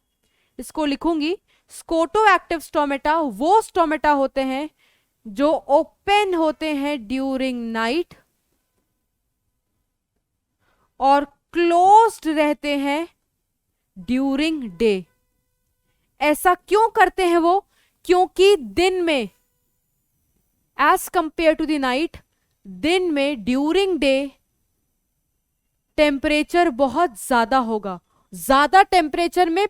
[SPEAKER 2] इसको लिखूंगी, स्कोटो एक्टिव स्टोमेटा वो स्टोमेटा होते हैं जो ओपन होते हैं ड्यूरिंग नाइट और क्लोज्ड रहते हैं ड्यूरिंग डे। ऐसा क्यों करते हैं वो? क्योंकि दिन में as compare to the night, दिन में ड्यूरिंग डे टेम्परेचर बहुत ज्यादा होगा। ज्यादा टेम्परेचर में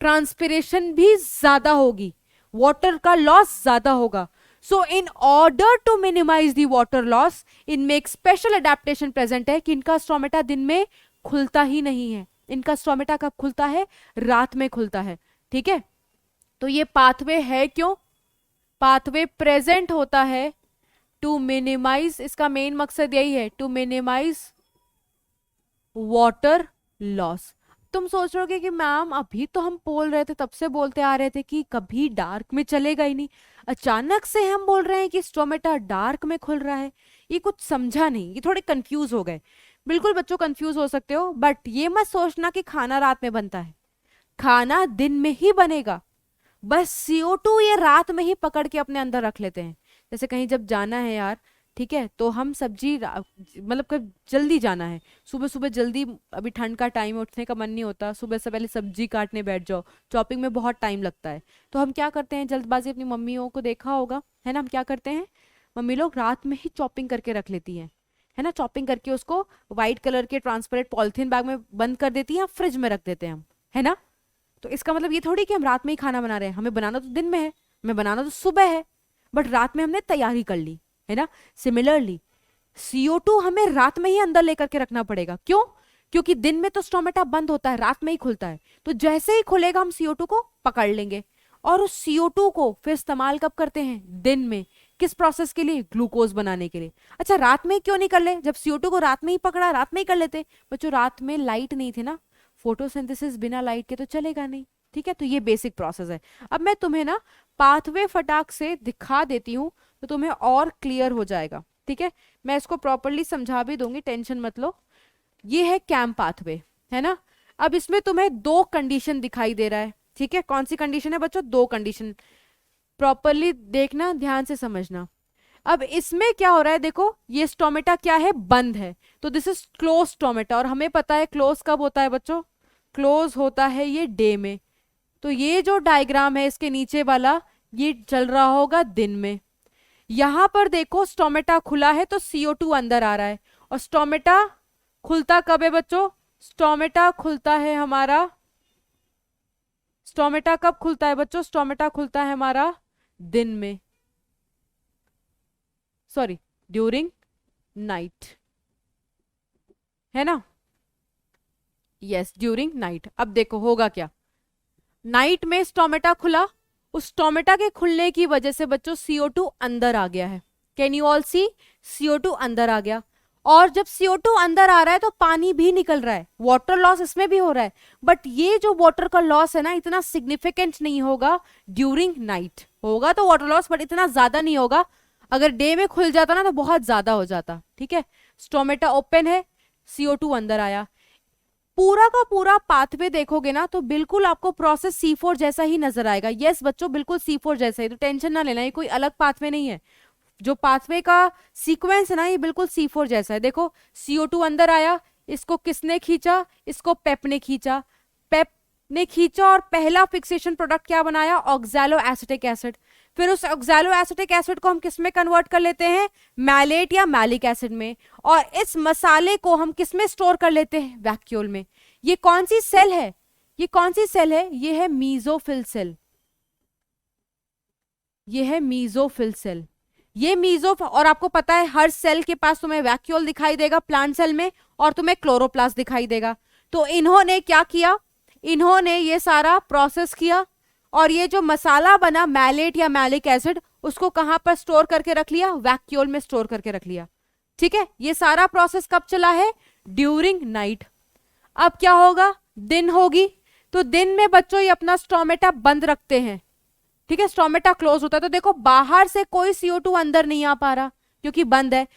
[SPEAKER 2] ट्रांसपिरेशन भी ज्यादा होगी, वाटर का लॉस ज्यादा होगा। So in order to minimise the water loss, इनमें एक स्पेशल अडेप्टेशन प्रेजेंट है कि इनका स्टोमेटा दिन में खुलता ही नहीं है। इनका स्टोमेटा कब खुलता है? रात में खुलता है। ठीक है, तो ये पाथवे है क्यों? पाथवे प्रेजेंट होता है टू मिनिमाइज, इसका मेन मकसद यही है, टू मिनिमाइज वाटर लॉस। तुम सोच रहे हो कि मैम अभी तो हम बोल रहे थे, तब से बोलते आ रहे थे कि कभी डार्क में चलेगा ही नहीं, अचानक से हम बोल रहे हैं कि स्टोमेटा डार्क में खुल रहा है। ये कुछ समझा नहीं, ये थोड़े कंफ्यूज हो गए। बिल्कुल बच्चों कंफ्यूज हो सकते हो, बट ये मत सोचना कि खाना रात में बनता है। खाना दिन में ही बनेगा, बस CO2 ये रात में ही पकड़ के अपने अंदर रख लेते हैं। जैसे कहीं जब जाना है यार, ठीक है, तो हम सब्जी मतलब कब जल्दी जाना है, सुबह सुबह जल्दी, अभी ठंड का टाइम, उठने का मन नहीं होता, सुबह से पहले सब्जी काटने बैठ जाओ, चॉपिंग में बहुत टाइम लगता है। तो हम क्या करते हैं, जल्दबाजी, अपनी मम्मियों को देखा होगा है ना, हम क्या करते हैं, मम्मी लोग रात में ही चॉपिंग करके रख लेती हैं, है ना। चॉपिंग करके उसको व्हाइट कलर के ट्रांसपेरेंट पॉलिथीन बैग में बंद कर देती हैं, फ्रिज में रख देते हैं हम, है ना। तो इसका मतलब ये थोड़ी कि हम रात में ही खाना बना रहे हैं, हमें बनाना तो दिन में है, हमें बनाना तो सुबह है, बट रात में हमने तैयारी कर ली, है ना। सिमिलरली CO2 हमें रात में ही अंदर लेकर के रखना पड़ेगा। क्यों? क्योंकि दिन में तो स्टोमेटा बंद होता है, रात में ही खुलता है। तो जैसे ही खुलेगा हम CO2 को पकड़ लेंगे, और उस CO2 को फिर इस्तेमाल कब करते हैं? दिन में। किस प्रोसेस के लिए? ग्लूकोज बनाने के लिए। अच्छा, रात में क्यों नहीं कर ले? जब CO2 को रात में ही पकड़ा, रात में ही कर लेते। बच्चों रात में लाइट नहीं थी ना, फोटोसिंथेसिस बिना लाइट के तो चलेगा नहीं, ठीक है। तो ये बेसिक प्रोसेस है। अब मैं तुम्हें ना पाथवे फटाक से दिखा देती हूँ तो तुम्हें और क्लियर हो जाएगा, ठीक है। मैं इसको प्रॉपरली समझा भी दूंगी, टेंशन मत लो। ये है कैम पाथवे, है ना। अब इसमें तुम्हें 2 कंडीशन दिखाई दे रहा है, ठीक है। कौन सी कंडीशन है बच्चों? 2 कंडीशन, प्रॉपरली देखना, ध्यान से समझना। अब इसमें क्या हो रहा है, देखो ये स्टोमेटा क्या है? बंद है, तो दिस इज क्लोज स्टोमेटा। और हमें पता है क्लोज कब होता है बच्चों? क्लोज होता है ये डे में। तो ये जो डायग्राम है इसके नीचे वाला, ये चल रहा होगा दिन में। यहां पर देखो स्टोमेटा खुला है तो CO2 अंदर आ रहा है। और स्टोमेटा खुलता कब है बच्चों? स्टोमेटा खुलता है हमारा, स्टोमेटा कब खुलता है बच्चों? स्टोमेटा खुलता है हमारा दिन में, सॉरी ड्यूरिंग नाइट, है ना। Yes, during night. अब देखो होगा क्या, नाइट में स्टोमेटा खुला, उस स्टोमेटा के खुलने की वजह से बच्चों CO2 अंदर आ गया है। Can you all C? CO2 अंदर आ गया। और जब CO2 अंदर आ रहा है तो पानी भी निकल रहा है, वाटर लॉस इसमें भी हो रहा है, बट ये जो वाटर का लॉस है ना इतना सिग्निफिकेंट नहीं होगा ड्यूरिंग नाइट। होगा तो वाटर लॉस बट इतना ज्यादा नहीं होगा, अगर डे में खुल जाता ना तो बहुत ज्यादा हो जाता। ठीक है, स्टोमेटा ओपन है, CO2 अंदर आया, पूरा का पूरा पाथवे देखोगे ना तो बिल्कुल आपको प्रोसेस C4 जैसा ही नजर आएगा। यस बच्चों, बिल्कुल C4 जैसा ही, तो टेंशन ना लेना, ये कोई अलग पाथवे नहीं है। जो पाथवे का सीक्वेंस है ना ये बिल्कुल C4 जैसा है। देखो CO2 अंदर आया, इसको किसने खींचा, इसको पेप ने खींचा, पेप ने खींचा और पहला फिक्सेशन प्रोडक्ट क्या बनाया, ऑक्सैलो एसिटिक एसिड। फिर उस ऑक्सैलो एसिटिक एसिड को हम किस में कन्वर्ट कर लेते हैं, मैलेट या मैलिक एसिड में, और इस मसाले को हम किस में स्टोर कर लेते हैं, वैक्यूल में। ये कौन सी सेल है, ये कौन सी सेल है, ये है मीजोफिल सेल, ये है मीजोफिल सेल। ये और आपको पता है हर सेल के पास तुम्हें वैक्यूल दिखाई देगा प्लांट सेल में, और तुम्हें क्लोरोप्लास्ट दिखाई देगा। तो इन्होंने क्या किया, इन्होंने ये सारा प्रोसेस किया और ये जो मसाला बना मैलेट या मैलिक एसिड उसको कहां पर स्टोर करके रख लिया, वैक्यूल में स्टोर करके रख लिया। ठीक है, ये सारा प्रोसेस कब चला है, ड्यूरिंग नाइट। अब क्या होगा, दिन होगी, तो दिन में बच्चों ये अपना स्टोमेटा बंद रखते हैं। ठीक है, स्टोमेटा क्लोज होता है, तो देखो बाहर से कोई CO2 अंदर नहीं आ पा रहा क्योंकि बंद है।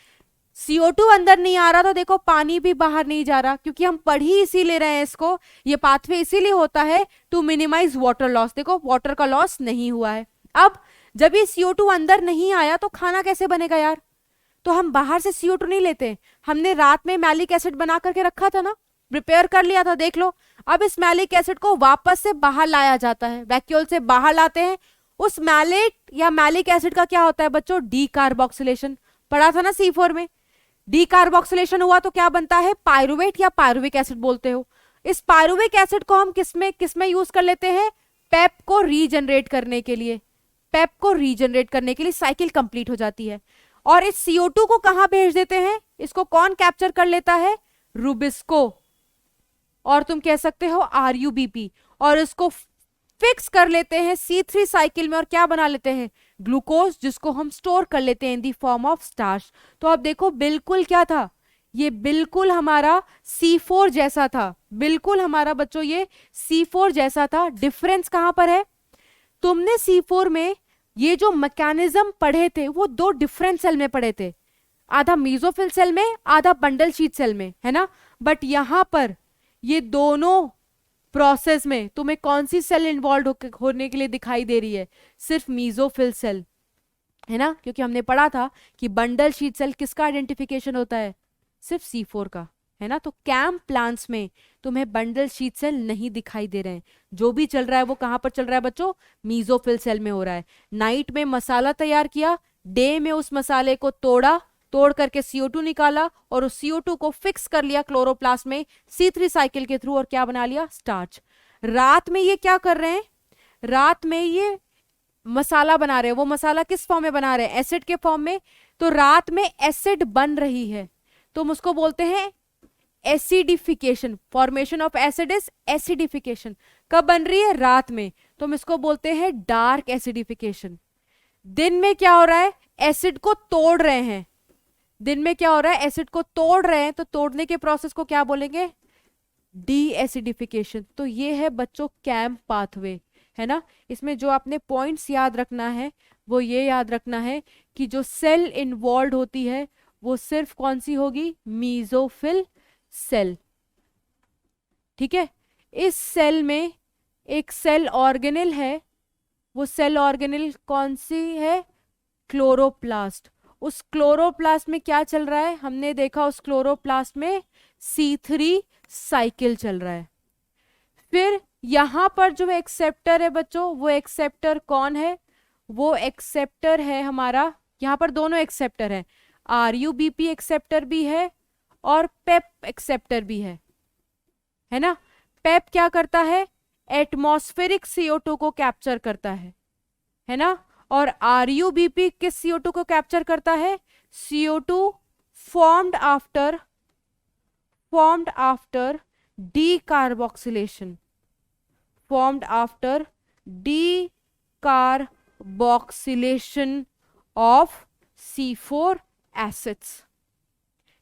[SPEAKER 2] CO2 अंदर नहीं आ रहा तो देखो पानी भी बाहर नहीं जा रहा, क्योंकि हम पढ़ ही इसी ले रहे हैं इसको, ये पाथवे इसीलिए होता है टू मिनिमाइज वाटर लॉस। देखो वाटर का लॉस नहीं हुआ है। अब जब ये CO2 अंदर नहीं आया तो खाना कैसे बनेगा यार, तो हम बाहर से CO2 नहीं लेते, हमने रात में मैलिक एसिड बना करके रखा था ना, प्रिपेयर कर लिया था, देख लो। अब इस मैलिक एसिड को वापस से बाहर लाया जाता है, वैक्यूल से बाहर लाते हैं। उस मैलेट या मैलिक एसिड का क्या होता है बच्चों, डीकार्बोक्सिलेशन, पढ़ा था ना C4 में। डीकार्बोक्सिलेशन हुआ तो क्या बनता है, पायरुवेट या पायरुविक एसिड बोलते हो। इस पायरुविक एसिड को हम किसमें यूज कर लेते हैं, पेप को रीजनरेट करने के लिए, पेप को रीजनरेट करने के लिए साइकिल कंप्लीट हो जाती है। और इस CO2 को कहां भेज देते हैं, इसको कौन कैप्चर कर लेता है, रूबिस्को, और तुम कह सकते हो RUBP, और इसको फिक्स कर लेते हैं C3 साइकिल में और क्या बना लेते हैं, ग्लूकोज, जिसको हम स्टोर कर लेते हैं इन दी फॉर्म ऑफ स्टार्च। तो अब देखो बिल्कुल क्या था, ये बिल्कुल हमारा C4 जैसा था, बिल्कुल हमारा बच्चों ये C4 जैसा था। डिफरेंस कहां पर है, तुमने C4 में ये जो मैकेनिज्म पढ़े थे वो दो डिफरेंट सेल में पढ़े थे, आधा मीजोफिल सेल में आधा बंडल शीट सेल में, है ना। बट यहां पर ये दोनों प्रोसेस में तुम्हें कौन सी सेल इन्वॉल्व होने के लिए दिखाई दे रही है, सिर्फ मीजोफिल सेल, है ना, क्योंकि हमने पढ़ा था कि बंडल शीट सेल किसका आइडेंटिफिकेशन होता है, सिर्फ C4 का, है ना। तो कैंप प्लांट्स में तुम्हें बंडल शीट सेल नहीं दिखाई दे रहे हैं, जो भी चल रहा है वो कहां पर चल रहा है बच्चों, मीजोफिल सेल में हो रहा है। नाइट में मसाला तैयार किया, डे में उस मसाले को तोड़ करके CO2 निकाला और उस CO2 को फिक्स कर लिया क्लोरोप्लास्ट में C3 साइकिल के थ्रू और क्या बना लिया, स्टार्च। रात में ये क्या कर रहे हैं, रात में ये मसाला बना रहे हैं, वो मसाला किस फॉर्म में बना रहे हैं, एसिड के फॉर्म में। तो रात में एसिड बन रही है, तुम उसको बोलते हैं acidification, formation of acid is acidification. कब बन रही है, रात में, तुम इसको बोलते हैं डार्क एसिडिफिकेशन। दिन में क्या हो रहा है, एसिड को तोड़ रहे हैं, दिन में क्या हो रहा है, एसिड को तोड़ रहे हैं, तो तोड़ने के प्रोसेस को क्या बोलेंगे, डी एसिडिफिकेशन। तो ये है बच्चों कैंप पाथवे, है ना। इसमें जो आपने पॉइंट्स याद रखना है वो ये याद रखना है कि जो सेल इन्वॉल्व होती है वो सिर्फ कौन सी होगी, मीजोफिल सेल। ठीक है, इस सेल में एक सेल ऑर्गेनेल है, वो सेल ऑर्गेनेल कौन सी है, क्लोरोप्लास्ट। उस क्लोरोप्लास्ट में क्या चल रहा है, हमने देखा उस क्लोरोप्लास्ट में C3 साइकिल चल रहा है। फिर यहां पर जो एक्सेप्टर है बच्चों, वो एक्सेप्टर कौन है, वो एक्सेप्टर है हमारा, यहां पर दोनों एक्सेप्टर है, RUBP एक्सेप्टर भी है और पेप एक्सेप्टर भी है ना। पेप क्या करता है, एटमॉस्फेरिक CO2 को कैप्चर करता है ना। और RUBP किस CO2 को कैप्चर करता है, CO2 formed after decarboxylation, formed after decarboxylation of C4 acids।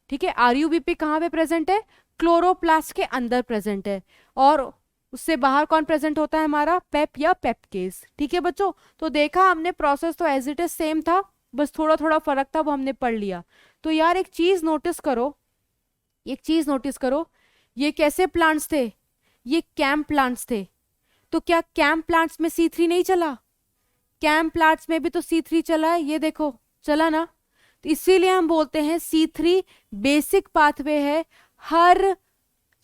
[SPEAKER 2] ठीक है, RUBP कहाँ पे प्रेजेंट है? क्लोरोप्लास्ट के अंदर प्रेजेंट है, और उससे बाहर कौन प्रेजेंट होता है? हमारा पेप या पेपकेस। ठीक है बच्चों, तो देखा हमने प्रोसेस तो एज इट इज सेम था, बस थोड़ा थोड़ा फर्क था, वो हमने पढ़ लिया। तो यार एक चीज नोटिस करो, एक चीज नोटिस करो, ये कैसे प्लांट्स थे? ये कैंप प्लांट्स थे। तो क्या कैंप प्लांट्स में C3 नहीं चला? कैंप प्लांट्स में भी तो C3 चला है, ये देखो चला ना। तो इसीलिए हम बोलते हैं C3 बेसिक पाथवे है, हर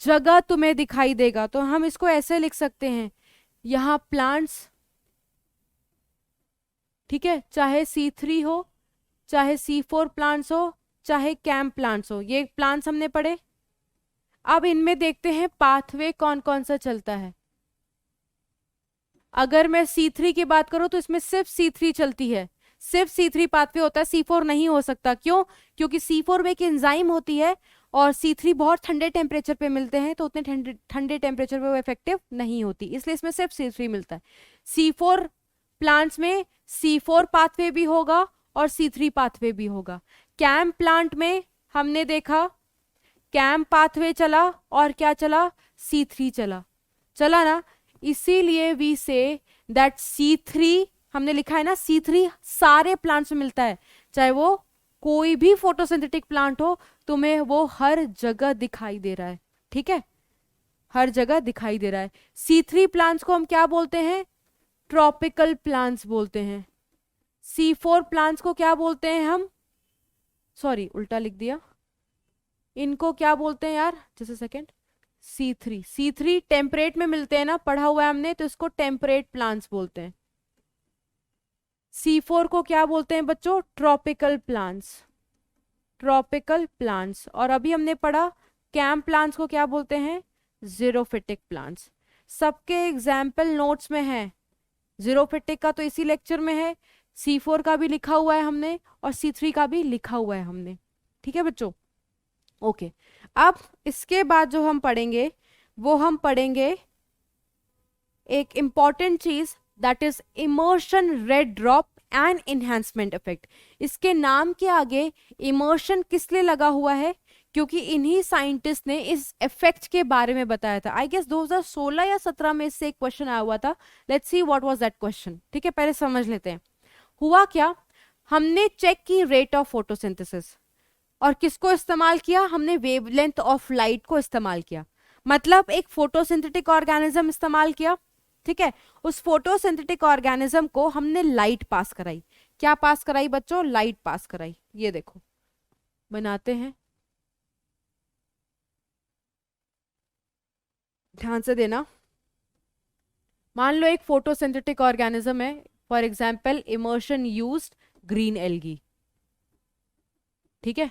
[SPEAKER 2] जगह तुम्हें दिखाई देगा। तो हम इसको ऐसे लिख सकते हैं, यहां प्लांट्स, ठीक है, चाहे C3 हो, चाहे C4 प्लांट्स हो, चाहे कैंप प्लांट्स हो, ये प्लांट्स हमने पढ़े। अब इनमें देखते हैं पाथवे कौन कौन सा चलता है। अगर मैं C3 की बात करूं तो इसमें सिर्फ C3 चलती है, सिर्फ C3 पाथवे होता है, C4 नहीं हो सकता। क्यों? क्योंकि C4 में एक एंजाइम होती है और C3 बहुत ठंडे टेम्परेचर पे मिलते हैं, तो उतने ठंडे टेम्परेचर पे वो इफेक्टिव नहीं होती, इसलिए इसमें सिर्फ C3 मिलता है। C4 प्लांट्स में C4 पाथवे भी होगा और C3 पाथवे भी होगा। कैंप प्लांट में हमने देखा कैंप पाथवे चला और क्या चला? C3 चला, चला ना। इसीलिए वी से दैट C3, हमने लिखा है ना C3 सारे प्लांट्स में मिलता है, चाहे वो कोई भी फोटोसिंथेटिक प्लांट हो, तुम्हें वो हर जगह दिखाई दे रहा है। ठीक है, हर जगह दिखाई दे रहा है। C3 प्लांट्स को हम क्या बोलते हैं? ट्रॉपिकल प्लांट्स बोलते हैं। C4 प्लांट्स को क्या बोलते हैं हम? सॉरी उल्टा लिख दिया, इनको क्या बोलते हैं यार? जैसे सेकंड, C3 टेम्परेट में मिलते हैं ना, पढ़ा हुआ है हमने, तो इसको टेम्परेट प्लांट्स बोलते हैं। C4 को क्या बोलते हैं बच्चों? Tropical plants, tropical plants. और अभी हमने पढ़ा कैंप प्लांट्स को क्या बोलते हैं? ज़ीरोफिटिक प्लांट्स। सबके एग्जाम्पल नोट्स में है, ज़ीरोफिटिक का तो इसी लेक्चर में है, C4 का भी लिखा हुआ है हमने और C3 का भी लिखा हुआ है हमने। ठीक है बच्चों, ओके। अब इसके बाद जो हम पढ़ेंगे वो हम पढ़ेंगे एक इंपॉर्टेंट चीज, that is immersion red drop and enhancement effect. इसके नाम के आगे इमर्शन किस लिए लगा हुआ है? क्योंकि इन्हीं साइंटिस्ट ने इस इफेक्ट के बारे में बताया था। आई गेस 2016 या 17 में इससे एक क्वेश्चन आया हुआ था। Let's see what was that question. ठीक है, पहले समझ लेते हैं हुआ क्या। हमने चेक की रेट ऑफ फोटोसिंथेसिस, और किसको इस्तेमाल किया? हमने वेवलेंथ ऑफ लाइट को इस्तेमाल किया, मतलब एक फोटोसिंथेटिक ऑर्गेनिज्म इस्तेमाल किया। ठीक है, उस फोटोसिंथेटिक ऑर्गेनिज्म को हमने लाइट पास कराई। क्या पास कराई बच्चों? लाइट पास कराई। ये देखो बनाते हैं, ध्यान से देना। मान लो एक फोटोसिंथेटिक ऑर्गेनिज्म है, for example immersion used green algae. ठीक है,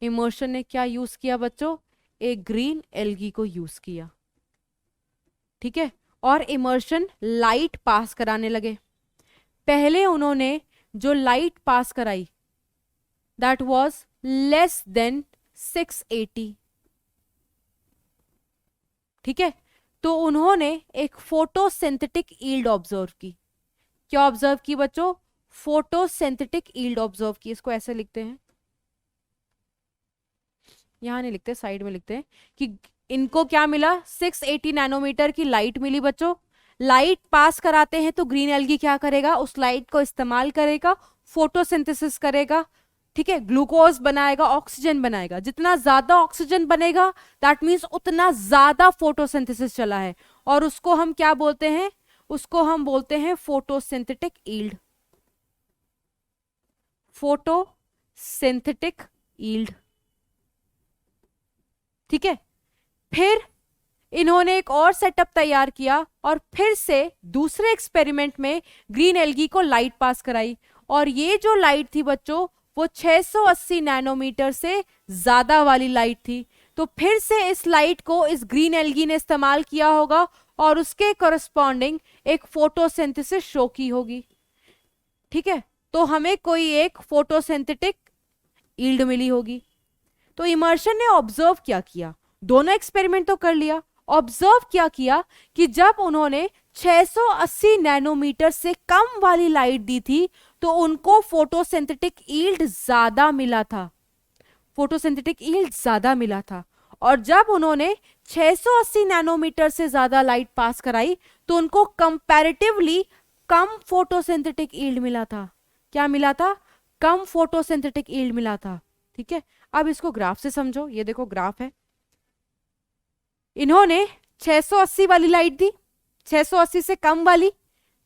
[SPEAKER 2] इमर्शन ने क्या यूज किया बच्चों? एक ग्रीन एल्गी को यूज किया। ठीक है, और इमर्शन लाइट पास कराने लगे। पहले उन्होंने जो लाइट पास कराई दैट वाज लेस देन 680। ठीक है, तो उन्होंने एक फोटोसिंथेटिक ईल्ड ऑब्जर्व की। क्या ऑब्जर्व की बच्चों? फोटोसिंथेटिक ईल्ड ऑब्जर्व की। इसको ऐसे लिखते हैं, यहां नहीं लिखते, साइड में लिखते हैं कि इनको क्या मिला? 680 नैनोमीटर की लाइट मिली बच्चों। लाइट पास कराते हैं तो ग्रीन एल्गी क्या करेगा? उस लाइट को इस्तेमाल करेगा, फोटोसिंथेसिस करेगा। ठीक है, ग्लूकोज बनाएगा, ऑक्सीजन बनाएगा। जितना ज्यादा ऑक्सीजन बनेगा दैट मीन्स उतना ज्यादा फोटोसिंथेसिस चला है, और उसको हम क्या बोलते हैं? उसको हम बोलते हैं फोटोसिंथेटिक ईल्ड। Photosynthetic yield. ठीक है, फिर इन्होंने एक और सेटअप तैयार किया और फिर से दूसरे एक्सपेरिमेंट में ग्रीन एल्गी को लाइट पास कराई, और ये जो लाइट थी बच्चों वो 680 नैनोमीटर से ज्यादा वाली लाइट थी। तो फिर से इस लाइट को इस ग्रीन एल्गी ने इस्तेमाल किया होगा और उसके करस्पॉन्डिंग एक फोटोसिंथेसिस शो की होगी। ठीक है, तो हमें कोई एक फोटोसिंथेटिक ईल्ड मिली होगी। तो इमर्शन ने ऑब्जर्व क्या किया? दोनों एक्सपेरिमेंट तो कर लिया, ऑब्जर्व क्या किया कि जब उन्होंने 680 नैनोमीटर से कम वाली लाइट दी थी तो उनको फोटोसिंथेटिक ईल्ड ज्यादा मिला था। फोटोसिंथेटिक यील्ड ज्यादा मिला था। और जब उन्होंने 680 नैनोमीटर से ज्यादा लाइट पास कराई तो उनको कंपैरेटिवली कम फोटोसिंथेटिक यील्ड मिला था। क्या मिला था? कम फोटोसिंथेटिक यील्ड मिला था। ठीक है, अब इसको ग्राफ से समझो। ये देखो ग्राफ है, इन्होंने 680 वाली लाइट दी, 680 से कम वाली,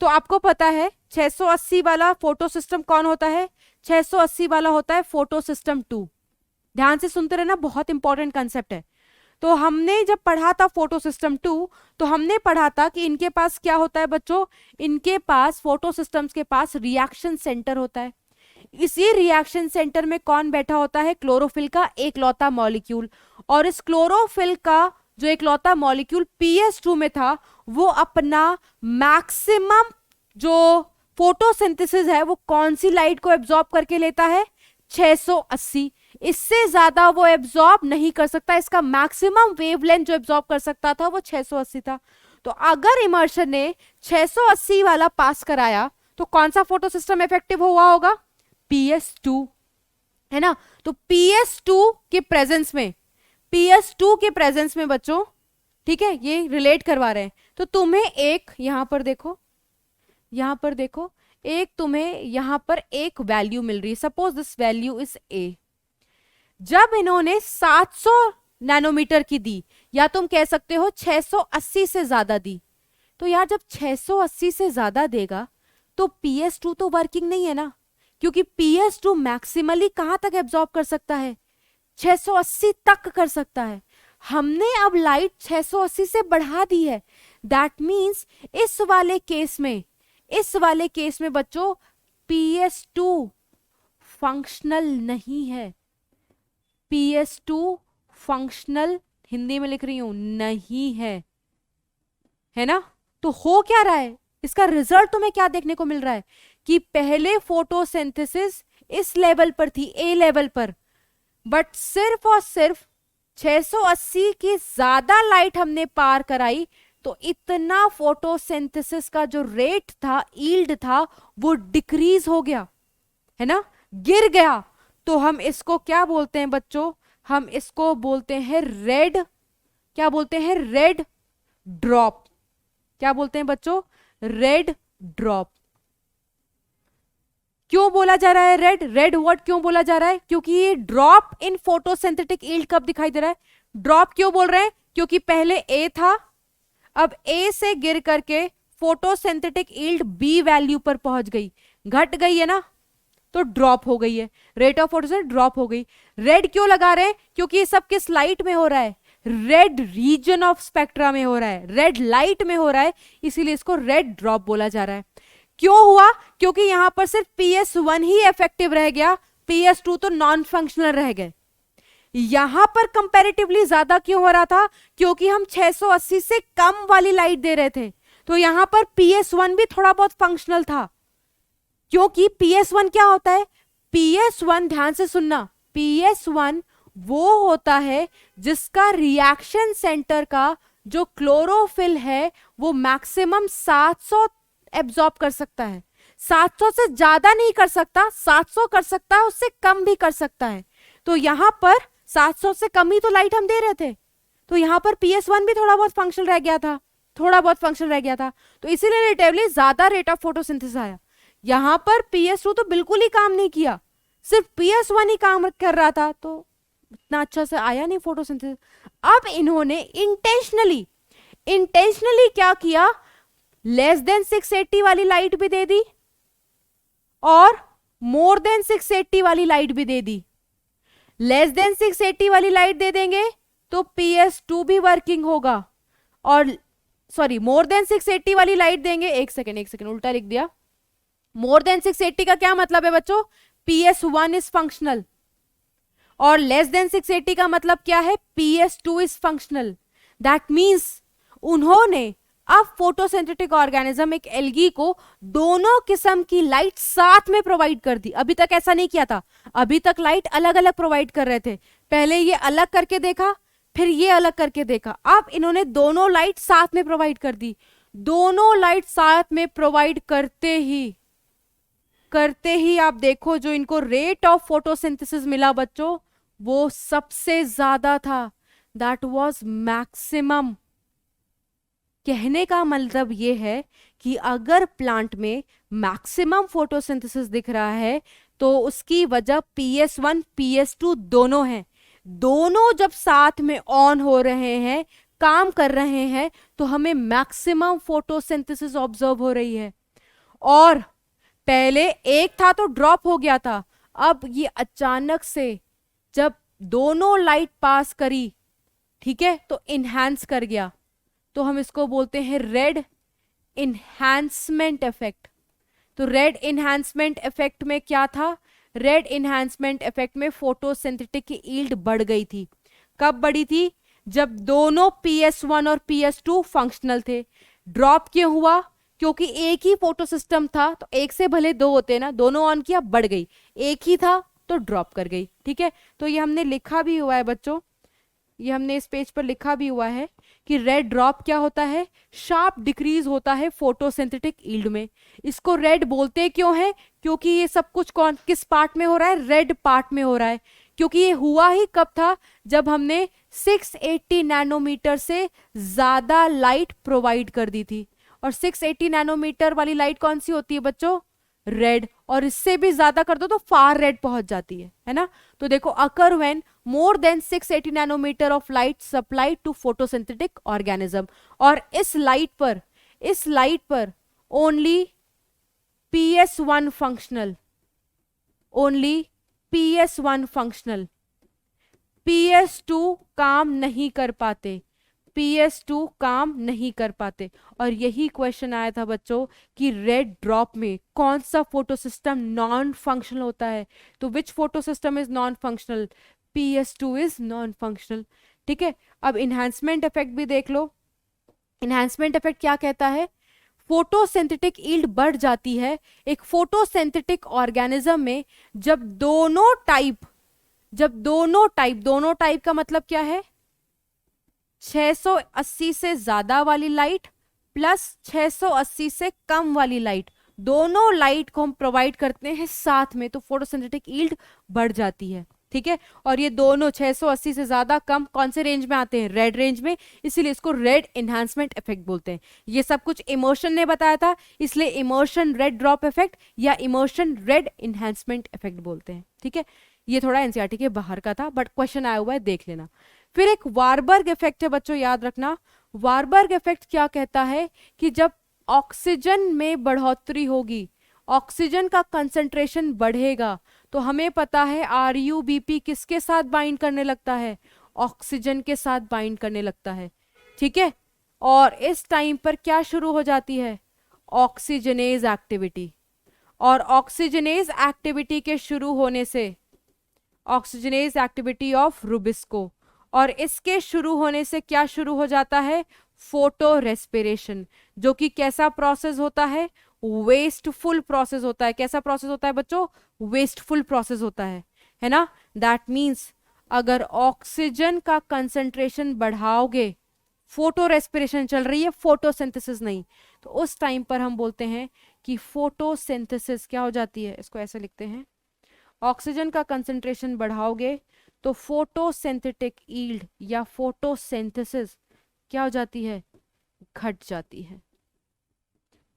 [SPEAKER 2] तो आपको पता है 680 वाला फोटो सिस्टम कौन होता है? 680 वाला होता है फोटो सिस्टम 2। ध्यान से सुनते रहना, बहुत इंपॉर्टेंट कंसेप्ट है। तो हमने जब पढ़ा था फोटो सिस्टम 2, तो हमने पढ़ा था कि इनके पास क्या होता है बच्चों? इनके पास, फोटो सिस्टम्स के पास रिएक्शन सेंटर होता है। इसी रिएक्शन सेंटर में कौन बैठा होता है? क्लोरोफिल का एकलौता मॉलिक्यूल। और इस क्लोरोफिल का जो एकलौता मॉलिक्यूल PS2 में था, वो अपना मैक्सिमम जो फोटोसिंथेसिस है वो कौन सी लाइट को एब्जॉर्ब करके लेता है? 680। इससे ज्यादा वो एब्जॉर्ब नहीं कर सकता। इसका मैक्सिमम वेवलेंथ जो एब्जॉर्ब कर सकता था वो 680 था। तो अगर इमर्शन ने 680 वाला पास कराया तो कौन सा फोटो सिस्टम इफेक्टिव हुआ होगा? PS2, है ना। तो PS2 के प्रेजेंस में, PS2 के प्रेजेंस में बच्चों, ठीक है, ये रिलेट करवा रहे हैं। तो तुम्हें एक यहां पर देखो, यहां पर देखो, एक तुम्हें यहां पर एक वैल्यू मिल रही है। Suppose this value is A। जब इन्होंने 700 नैनोमीटर की दी, या तुम कह सकते हो 680 से ज्यादा दी, तो यार जब 680 से ज्यादा देगा तो PS2 तो वर्किंग नहीं है ना, क्योंकि PS2 मैक्सिमली कहां तक एब्जॉर्ब कर सकता है? 680 तक कर सकता है। हमने अब लाइट 680 से बढ़ा दी है। दैट मींस इस वाले केस में बच्चों PS2 फंक्शनल नहीं है। PS2 फंक्शनल, हिंदी में लिख रही हूं, नहीं है ना। तो हो क्या रहा है? इसका रिजल्ट तुम्हें क्या देखने को मिल रहा है कि पहले फोटोसिंथेसिस इस लेवल पर थी, A लेवल पर, बट सिर्फ और सिर्फ 680 की ज्यादा लाइट हमने पार कराई तो इतना फोटोसिंथेसिस का जो रेट था, यील्ड था, वो डिक्रीज हो गया, है ना, गिर गया। तो हम इसको क्या बोलते हैं बच्चों? हम इसको बोलते हैं रेड, क्या बोलते हैं? Red drop. क्या बोलते हैं बच्चों? Red drop. क्यों बोला जा रहा है रेड? रेड वर्ड क्यों बोला जा रहा है? क्योंकि ये ड्रॉप इन फोटोसिंथेटिक यील्ड कब दिखाई दे रहा है? ड्रॉप क्यों बोल रहे हैं? क्योंकि पहले A था, अब A से गिर करके फोटोसिंथेटिक यील्ड B वैल्यू पर पहुंच गई, घट गई है ना, तो ड्रॉप हो गई है, रेट ऑफ फोटोसिंथेसिस ड्रॉप हो गई। रेड क्यों लगा रहे हैं? क्योंकि ये सब किस लाइट में हो रहा है? रेड रीजन ऑफ स्पेक्ट्रा में हो रहा है, रेड लाइट में हो रहा है, इसीलिए इसको रेड ड्रॉप बोला जा रहा है। क्यों हुआ? क्योंकि यहां पर सिर्फ PS1 ही इफेक्टिव रह गया, PS2 तो नॉन फंक्शनल रह गए। यहां पर कंपैरेटिवली ज्यादा क्यों हो रहा था? क्योंकि हम 680 से कम वाली लाइट दे रहे थे, तो यहां पर PS1 भी थोड़ा बहुत फंक्शनल था। क्योंकि PS1 क्या होता है? PS1, ध्यान से सुनना, PS1 वो होता है जिसका रिएक्शन सेंटर का जो क्लोरोफिल है वो मैक्सिमम 700 एब्जॉर्ब कर सकता है। 700 से ज्यादा नहीं कर सकता, 700 कर सकता है, उससे कम भी कर सकता है। तो यहां पर 700 से कम ही तो लाइट हम दे रहे थे, तो यहां पर PS1 भी थोड़ा बहुत फंक्शन रह गया था, थोड़ा बहुत फंक्शन रह गया था, तो इसीलिए रिलेटिवली ज्यादा रेट ऑफ फोटोसिंथेसिस आया। यहां पर PS2 तो बिल्कुल ही काम नहीं किया, सिर्फ PS1 ही काम कर रहा था, तो इतना अच्छा से आया नहीं फोटोसिंथेसिस। अब इन्होंने इंटेंशनली क्या किया? लेस देन 680 वाली लाइट भी दे दी और मोर देन 680 वाली लाइट भी दे दी। लेस देन 680 वाली लाइट दे देंगे तो PS2 भी वर्किंग होगा, और सॉरी, मोर देन 680 वाली लाइट देंगे, एक सेकेंड उल्टा लिख दिया। मोर देन 680 का क्या मतलब है बच्चों? PS1 इज फंक्शनल, और लेस देन 680 का मतलब क्या है? PS2 is functional. That means उन्होंने अब फोटोसिंथेटिक ऑर्गेनिज्म, एक एल्गी को दोनों किस्म की लाइट साथ में प्रोवाइड कर दी। अभी तक ऐसा नहीं किया था, अभी तक लाइट अलग अलग प्रोवाइड कर रहे थे। पहले ये अलग करके देखा, फिर ये अलग करके देखा, अब इन्होंने दोनों लाइट साथ में प्रोवाइड कर दी। दोनों लाइट साथ में प्रोवाइड करते ही आप देखो जो इनको रेट ऑफ फोटोसिंथेसिस मिला बच्चों, वो सबसे ज्यादा था, दैट वॉज मैक्सिमम। कहने का मतलब ये है कि अगर प्लांट में मैक्सिमम फोटोसिंथेसिस दिख रहा है तो उसकी वजह PS1 PS2 दोनों हैं। दोनों जब साथ में ऑन हो रहे हैं, काम कर रहे हैं, तो हमें मैक्सिमम फोटोसिंथेसिस ऑब्जर्व हो रही है। और पहले एक था तो ड्रॉप हो गया था, अब ये अचानक से जब दोनों लाइट पास करी, ठीक है, तो इनहैंस कर गया, तो हम इसको बोलते हैं रेड इनहैंसमेंट इफेक्ट। तो रेड इनहैंसमेंट इफेक्ट में क्या था? रेड इनहैंसमेंट इफेक्ट में फोटोसिंथेटिक की यील्ड बढ़ गई थी। कब बढ़ी थी? जब दोनों PS1 और PS2 फंक्शनल थे। ड्रॉप क्यों हुआ? क्योंकि एक ही फोटो सिस्टम था, तो एक से भले दो होते ना, दोनों ऑन किया, बढ़ गई। एक ही था तो ड्रॉप कर गई। ठीक है, तो ये हमने लिखा भी हुआ है बच्चों, ये हमने इस पेज पर लिखा भी हुआ है कि रेड ड्रॉप क्या होता है? शार्प डिक्रीज होता है फोटोसिंथेटिक यील्ड में। इसको रेड बोलते क्यों है? क्योंकि ये सब कुछ कौन किस पार्ट में हो रहा है? रेड पार्ट में हो रहा है। क्योंकि ये हुआ ही कब था? जब हमने 680 नैनोमीटर से ज्यादा लाइट प्रोवाइड कर दी थी। और 680 नैनोमीटर वाली लाइट कौन सी होती है बच्चों? रेड। और इससे भी ज्यादा कर दो तो फार रेड पहुंच जाती है ना। तो देखो, occur when more than 680 nanometre of light supply to photosynthetic organism. और इस लाइट पर only PS1 functional, only PS1 functional, PS2 काम नहीं कर पाते, PS2 काम नहीं कर पाते। और यही क्वेश्चन आया था बच्चों कि रेड ड्रॉप में कौन सा फोटो सिस्टम नॉन फंक्शनल होता है? तो which photo system is non functional? PS2 is non functional. ठीक है, अब इनहैंसमेंट इफेक्ट भी देख लो। इनहैंसमेंट इफेक्ट क्या कहता है? फोटोसिंथेटिक यील्ड बढ़ जाती है एक फोटोसिंथेटिक ऑर्गेनिज्म में जब दोनों टाइप का मतलब क्या है? 680 से ज्यादा वाली लाइट प्लस 680 से कम वाली लाइट, दोनों लाइट को हम प्रोवाइड करते हैं साथ में, तो फोटोसिंथेटिक यील्ड बढ़ जाती है। ठीक है, और ये दोनों 680 से ज्यादा कम कौन से रेंज में आते हैं? रेड रेंज में, इसीलिए इसको रेड इनहैंसमेंट इफेक्ट बोलते हैं। ये सब कुछ इमोशन ने बताया था, इसलिए इमोशन रेड ड्रॉप इफेक्ट या इमोशन रेड इनहैंसमेंट इफेक्ट बोलते हैं। ठीक है, ये थोड़ा एनसीईआरटी के बाहर का था, बट क्वेश्चन आया हुआ है, देख लेना। फिर एक वारबर्ग इफेक्ट है बच्चों, याद रखना। वारबर्ग इफेक्ट क्या कहता है कि जब ऑक्सीजन में बढ़ोतरी होगी, ऑक्सीजन का कंसंट्रेशन बढ़ेगा, तो हमें पता है RUBP किसके साथ बाइंड करने लगता है? ऑक्सीजन के साथ बाइंड करने लगता है। ठीक है, और इस टाइम पर क्या शुरू हो जाती है? Oxygenase activity. और ऑक्सीजनेज एक्टिविटी के शुरू होने से, ऑक्सीजनेज एक्टिविटी ऑफ रुबिस्को, और इसके शुरू होने से क्या शुरू हो जाता है? फोटो रेस्पिरेशन, जो कि कैसा प्रोसेस होता है? वेस्टफुल प्रोसेस होता है। कैसा प्रोसेस होता है बच्चों? वेस्टफुल प्रोसेस होता है ना। दैट मीन्स अगर ऑक्सीजन का कंसंट्रेशन बढ़ाओगे, फोटो रेस्पिरेशन चल रही है, फोटोसिंथेसिस नहीं, तो उस टाइम पर हम बोलते हैं कि फोटोसिंथेसिस क्या हो जाती है? इसको ऐसे लिखते हैं, ऑक्सीजन का कंसंट्रेशन बढ़ाओगे तो फोटोसिंथेटिक यील्ड या फोटोसिंथेसिस क्या हो जाती है? घट जाती है।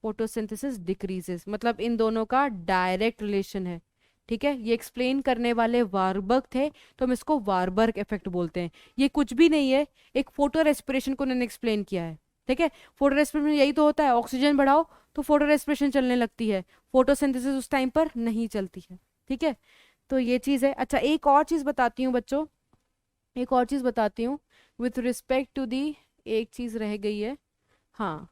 [SPEAKER 2] फोटोसिंथेसिस डिक्रीजेस, मतलब इन दोनों का डायरेक्ट रिलेशन है। ठीक है, ये एक्सप्लेन करने वाले वारबर्ग थे, तो हम इसको वारबर्ग इफेक्ट बोलते हैं। ये कुछ भी नहीं है, एक फोटो रेस्पिरेशन को उन्होंने एक्सप्लेन किया है। ठीक है, फोटो रेस्पिरेशन यही तो होता है, ऑक्सीजन बढ़ाओ तो फोटो रेस्पिरेशन चलने लगती है, फोटोसिंथेसिस उस टाइम पर नहीं चलती है। ठीक है, तो ये चीज़ है। अच्छा, एक और चीज़ बताती हूँ बच्चों, एक और चीज़ बताती हूँ विथ रिस्पेक्ट टू दी, एक चीज़ रह गई है। हाँ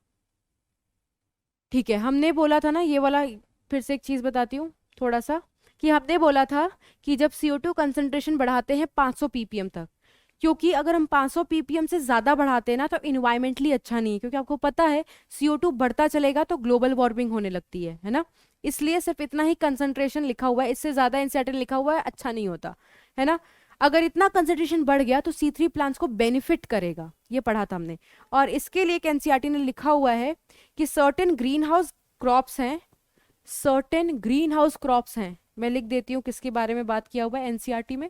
[SPEAKER 2] ठीक है, हमने बोला था ना ये वाला, फिर से एक चीज़ बताती हूँ थोड़ा सा, कि हमने बोला था कि जब CO2 कंसंट्रेशन बढ़ाते हैं 500 ppm तक, क्योंकि अगर हम 500 ppm से ज़्यादा बढ़ाते हैं ना तो इन्वायरमेंटली अच्छा नहीं है, क्योंकि आपको पता है CO2 बढ़ता चलेगा तो ग्लोबल वार्मिंग होने लगती है ना। इसलिए सिर्फ इतना ही कंसंट्रेशन लिखा हुआ है, इससे ज़्यादा एनसीईआरटी लिखा हुआ है अच्छा नहीं होता है ना। अगर इतना कंसंट्रेशन बढ़ गया तो C3 प्लांट्स को बेनिफिट करेगा, ये पढ़ा था हमने। और इसके लिए एक एनसीईआरटी ने लिखा हुआ है कि सर्टेन ग्रीन हाउस क्रॉप्स हैं, सर्टेन ग्रीन हाउस क्रॉप्स हैं। मैं लिख देती हूँ किसके बारे में बात किया हुआ है एनसीईआरटी में,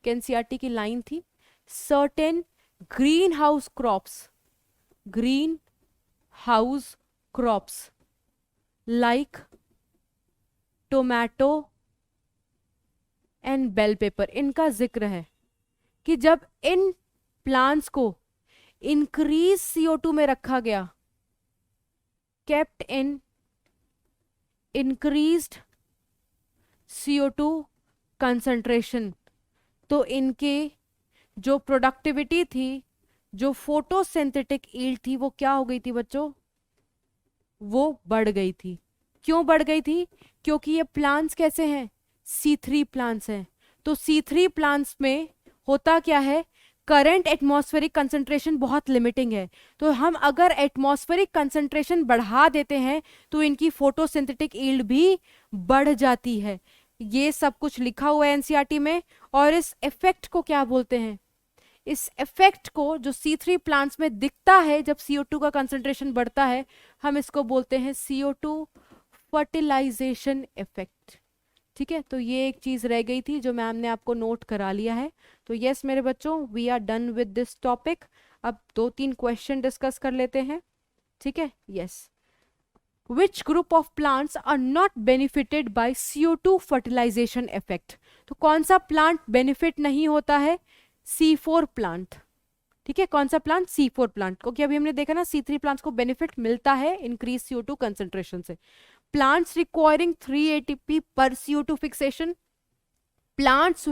[SPEAKER 2] एक एनसीईआरटी की लाइन थी, certain greenhouse crops like tomato and bell pepper, इनका जिक्र है कि जब इन प्लांट्स को इंक्रीज CO2 में रखा गया, kept in increased CO2 concentration, तो इनके जो प्रोडक्टिविटी थी, जो फोटोसिंथेटिक यील्ड थी, वो क्या हो गई थी बच्चों, वो बढ़ गई थी। क्यों बढ़ गई थी? क्योंकि ये प्लांट्स कैसे हैं, C3 प्लांट्स हैं। तो C3 प्लांट्स में होता क्या है, करंट एटमॉस्फेरिक कंसंट्रेशन बहुत लिमिटिंग है, तो हम अगर एटमॉस्फेरिक कंसंट्रेशन बढ़ा देते हैं तो इनकी फोटोसिंथेटिक यील्ड भी बढ़ जाती है। ये सब कुछ लिखा हुआ है एनसीईआरटी में। और इस इफेक्ट को क्या बोलते हैं, इस इफेक्ट को जो C3 प्लांट्स में दिखता है जब CO2 का कंसंट्रेशन बढ़ता है, हम इसको बोलते हैं CO2 फर्टिलाइजेशन इफेक्ट। ठीक है, तो ये एक चीज रह गई थी जो मैम ने आपको नोट करा लिया है। तो यस मेरे बच्चों, we are done with this topic. अब 2-3 क्वेश्चन डिस्कस कर लेते हैं। ठीक है, yes, which group of plants are not benefited by CO2 fertilisation effect. तो कौन सा प्लांट बेनिफिट नहीं होता है, C4 प्लांट। ठीक है, कौन सा प्लांट, C4 प्लांट, क्योंकि अभी हमने देखा ना C3 प्लांट्स को बेनिफिट मिलता है इंक्रीज CO2 कंसंट्रेशन से। Plants requiring 3 ATP per CO2 fixation, plants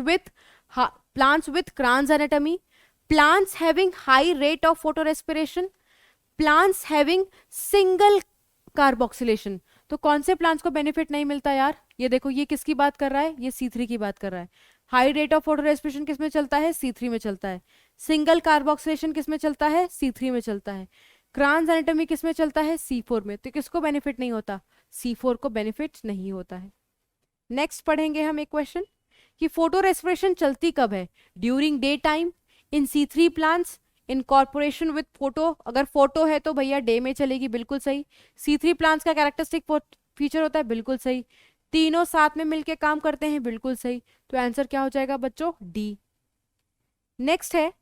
[SPEAKER 2] with Kranz anatomy, plants having high rate of photorespiration, plants having single carboxylation। तो कौन से प्लांट्स को बेनिफिट नहीं मिलता यार, ये देखो, ये किसकी बात कर रहा है, ये C3 की बात कर रहा है। हाई रेट ऑफ फोटोरेस्पिरेशन किस में चलता है, C3 में चलता है। सिंगल कार्बोक्सिलेशन किस में चलता है, C3 में चलता है। क्रांज एनाटॉमी किस में चलता है, C4 में। तो किसको बेनिफिट नहीं होता, C4 को बेनिफिट नहीं होता है। नेक्स्ट पढ़ेंगे हम एक क्वेश्चन कि फोटो रेस्पिरेशन चलती कब है, during day time in C3 plants in corporation with photo. अगर फोटो है तो भैया डे में चलेगी, बिल्कुल सही। C3 प्लांट्स का कैरेक्टरिस्टिक फीचर होता है, बिल्कुल सही। तीनों साथ में मिलकर काम करते हैं, बिल्कुल सही। तो आंसर क्या हो जाएगा बच्चों, डी। नेक्स्ट है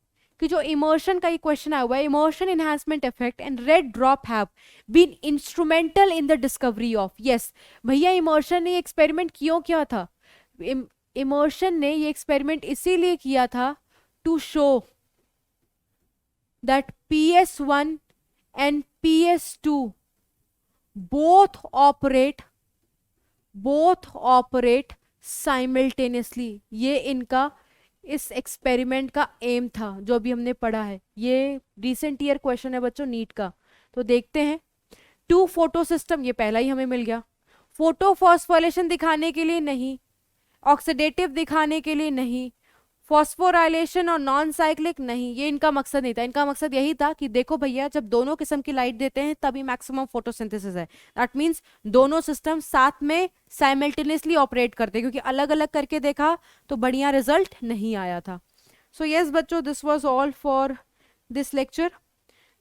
[SPEAKER 2] कि जो इमर्शन का ये क्वेश्चन आया हुआ है, Emerson enhancement effect and red drop have been instrumental in the discovery of. Yes भैया, इमर्शन ने ये एक्सपेरिमेंट क्यों किया था, इमर्शन ने ये एक्सपेरिमेंट इसीलिए किया था to show that PS1 and PS2 both operate simultaneously. ये इनका इस एक्सपेरिमेंट का एम था जो अभी हमने पढ़ा है। ये रिसेंट ईयर क्वेश्चन है बच्चों नीट का। तो देखते हैं, 2 फोटो सिस्टम, ये पहला ही हमें मिल गया। फोटो फॉस्फोराइलेशन दिखाने के लिए नहीं, ऑक्सीडेटिव दिखाने के लिए नहीं, फॉस्फोराइलेशन और नॉन साइक्लिक नहीं, ये इनका मकसद नहीं था। इनका मकसद यही था कि देखो भैया, जब दोनों किस्म की लाइट देते हैं तभी मैक्सिमम फोटोसिंथेसिस है। दैट मीन्स दोनों सिस्टम साथ में साइमल्टेनियसली ऑपरेट करते, क्योंकि अलग अलग करके देखा तो बढ़िया रिजल्ट नहीं आया था। सो यस बच्चों, this was all for this lecture.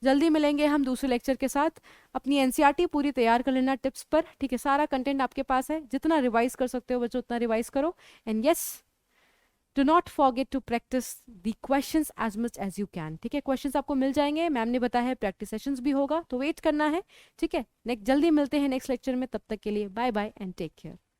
[SPEAKER 2] जल्दी मिलेंगे हम दूसरे लेक्चर के साथ। अपनी एनसीईआरटी पूरी तैयार कर लेना टिप्स पर, ठीक है। सारा कंटेंट आपके पास है, जितना रिवाइज कर सकते हो बच्चों उतना रिवाइज करो। And yes, Do not forget to practice the questions as much as you can। ठीक है, क्वेश्चंस आपको मिल जाएंगे, मैम ने बताया है प्रैक्टिस सेशंस भी होगा, तो वेट करना है। ठीक है, नेक्स्ट जल्दी मिलते हैं नेक्स्ट लेक्चर में, तब तक के लिए bye bye and take care.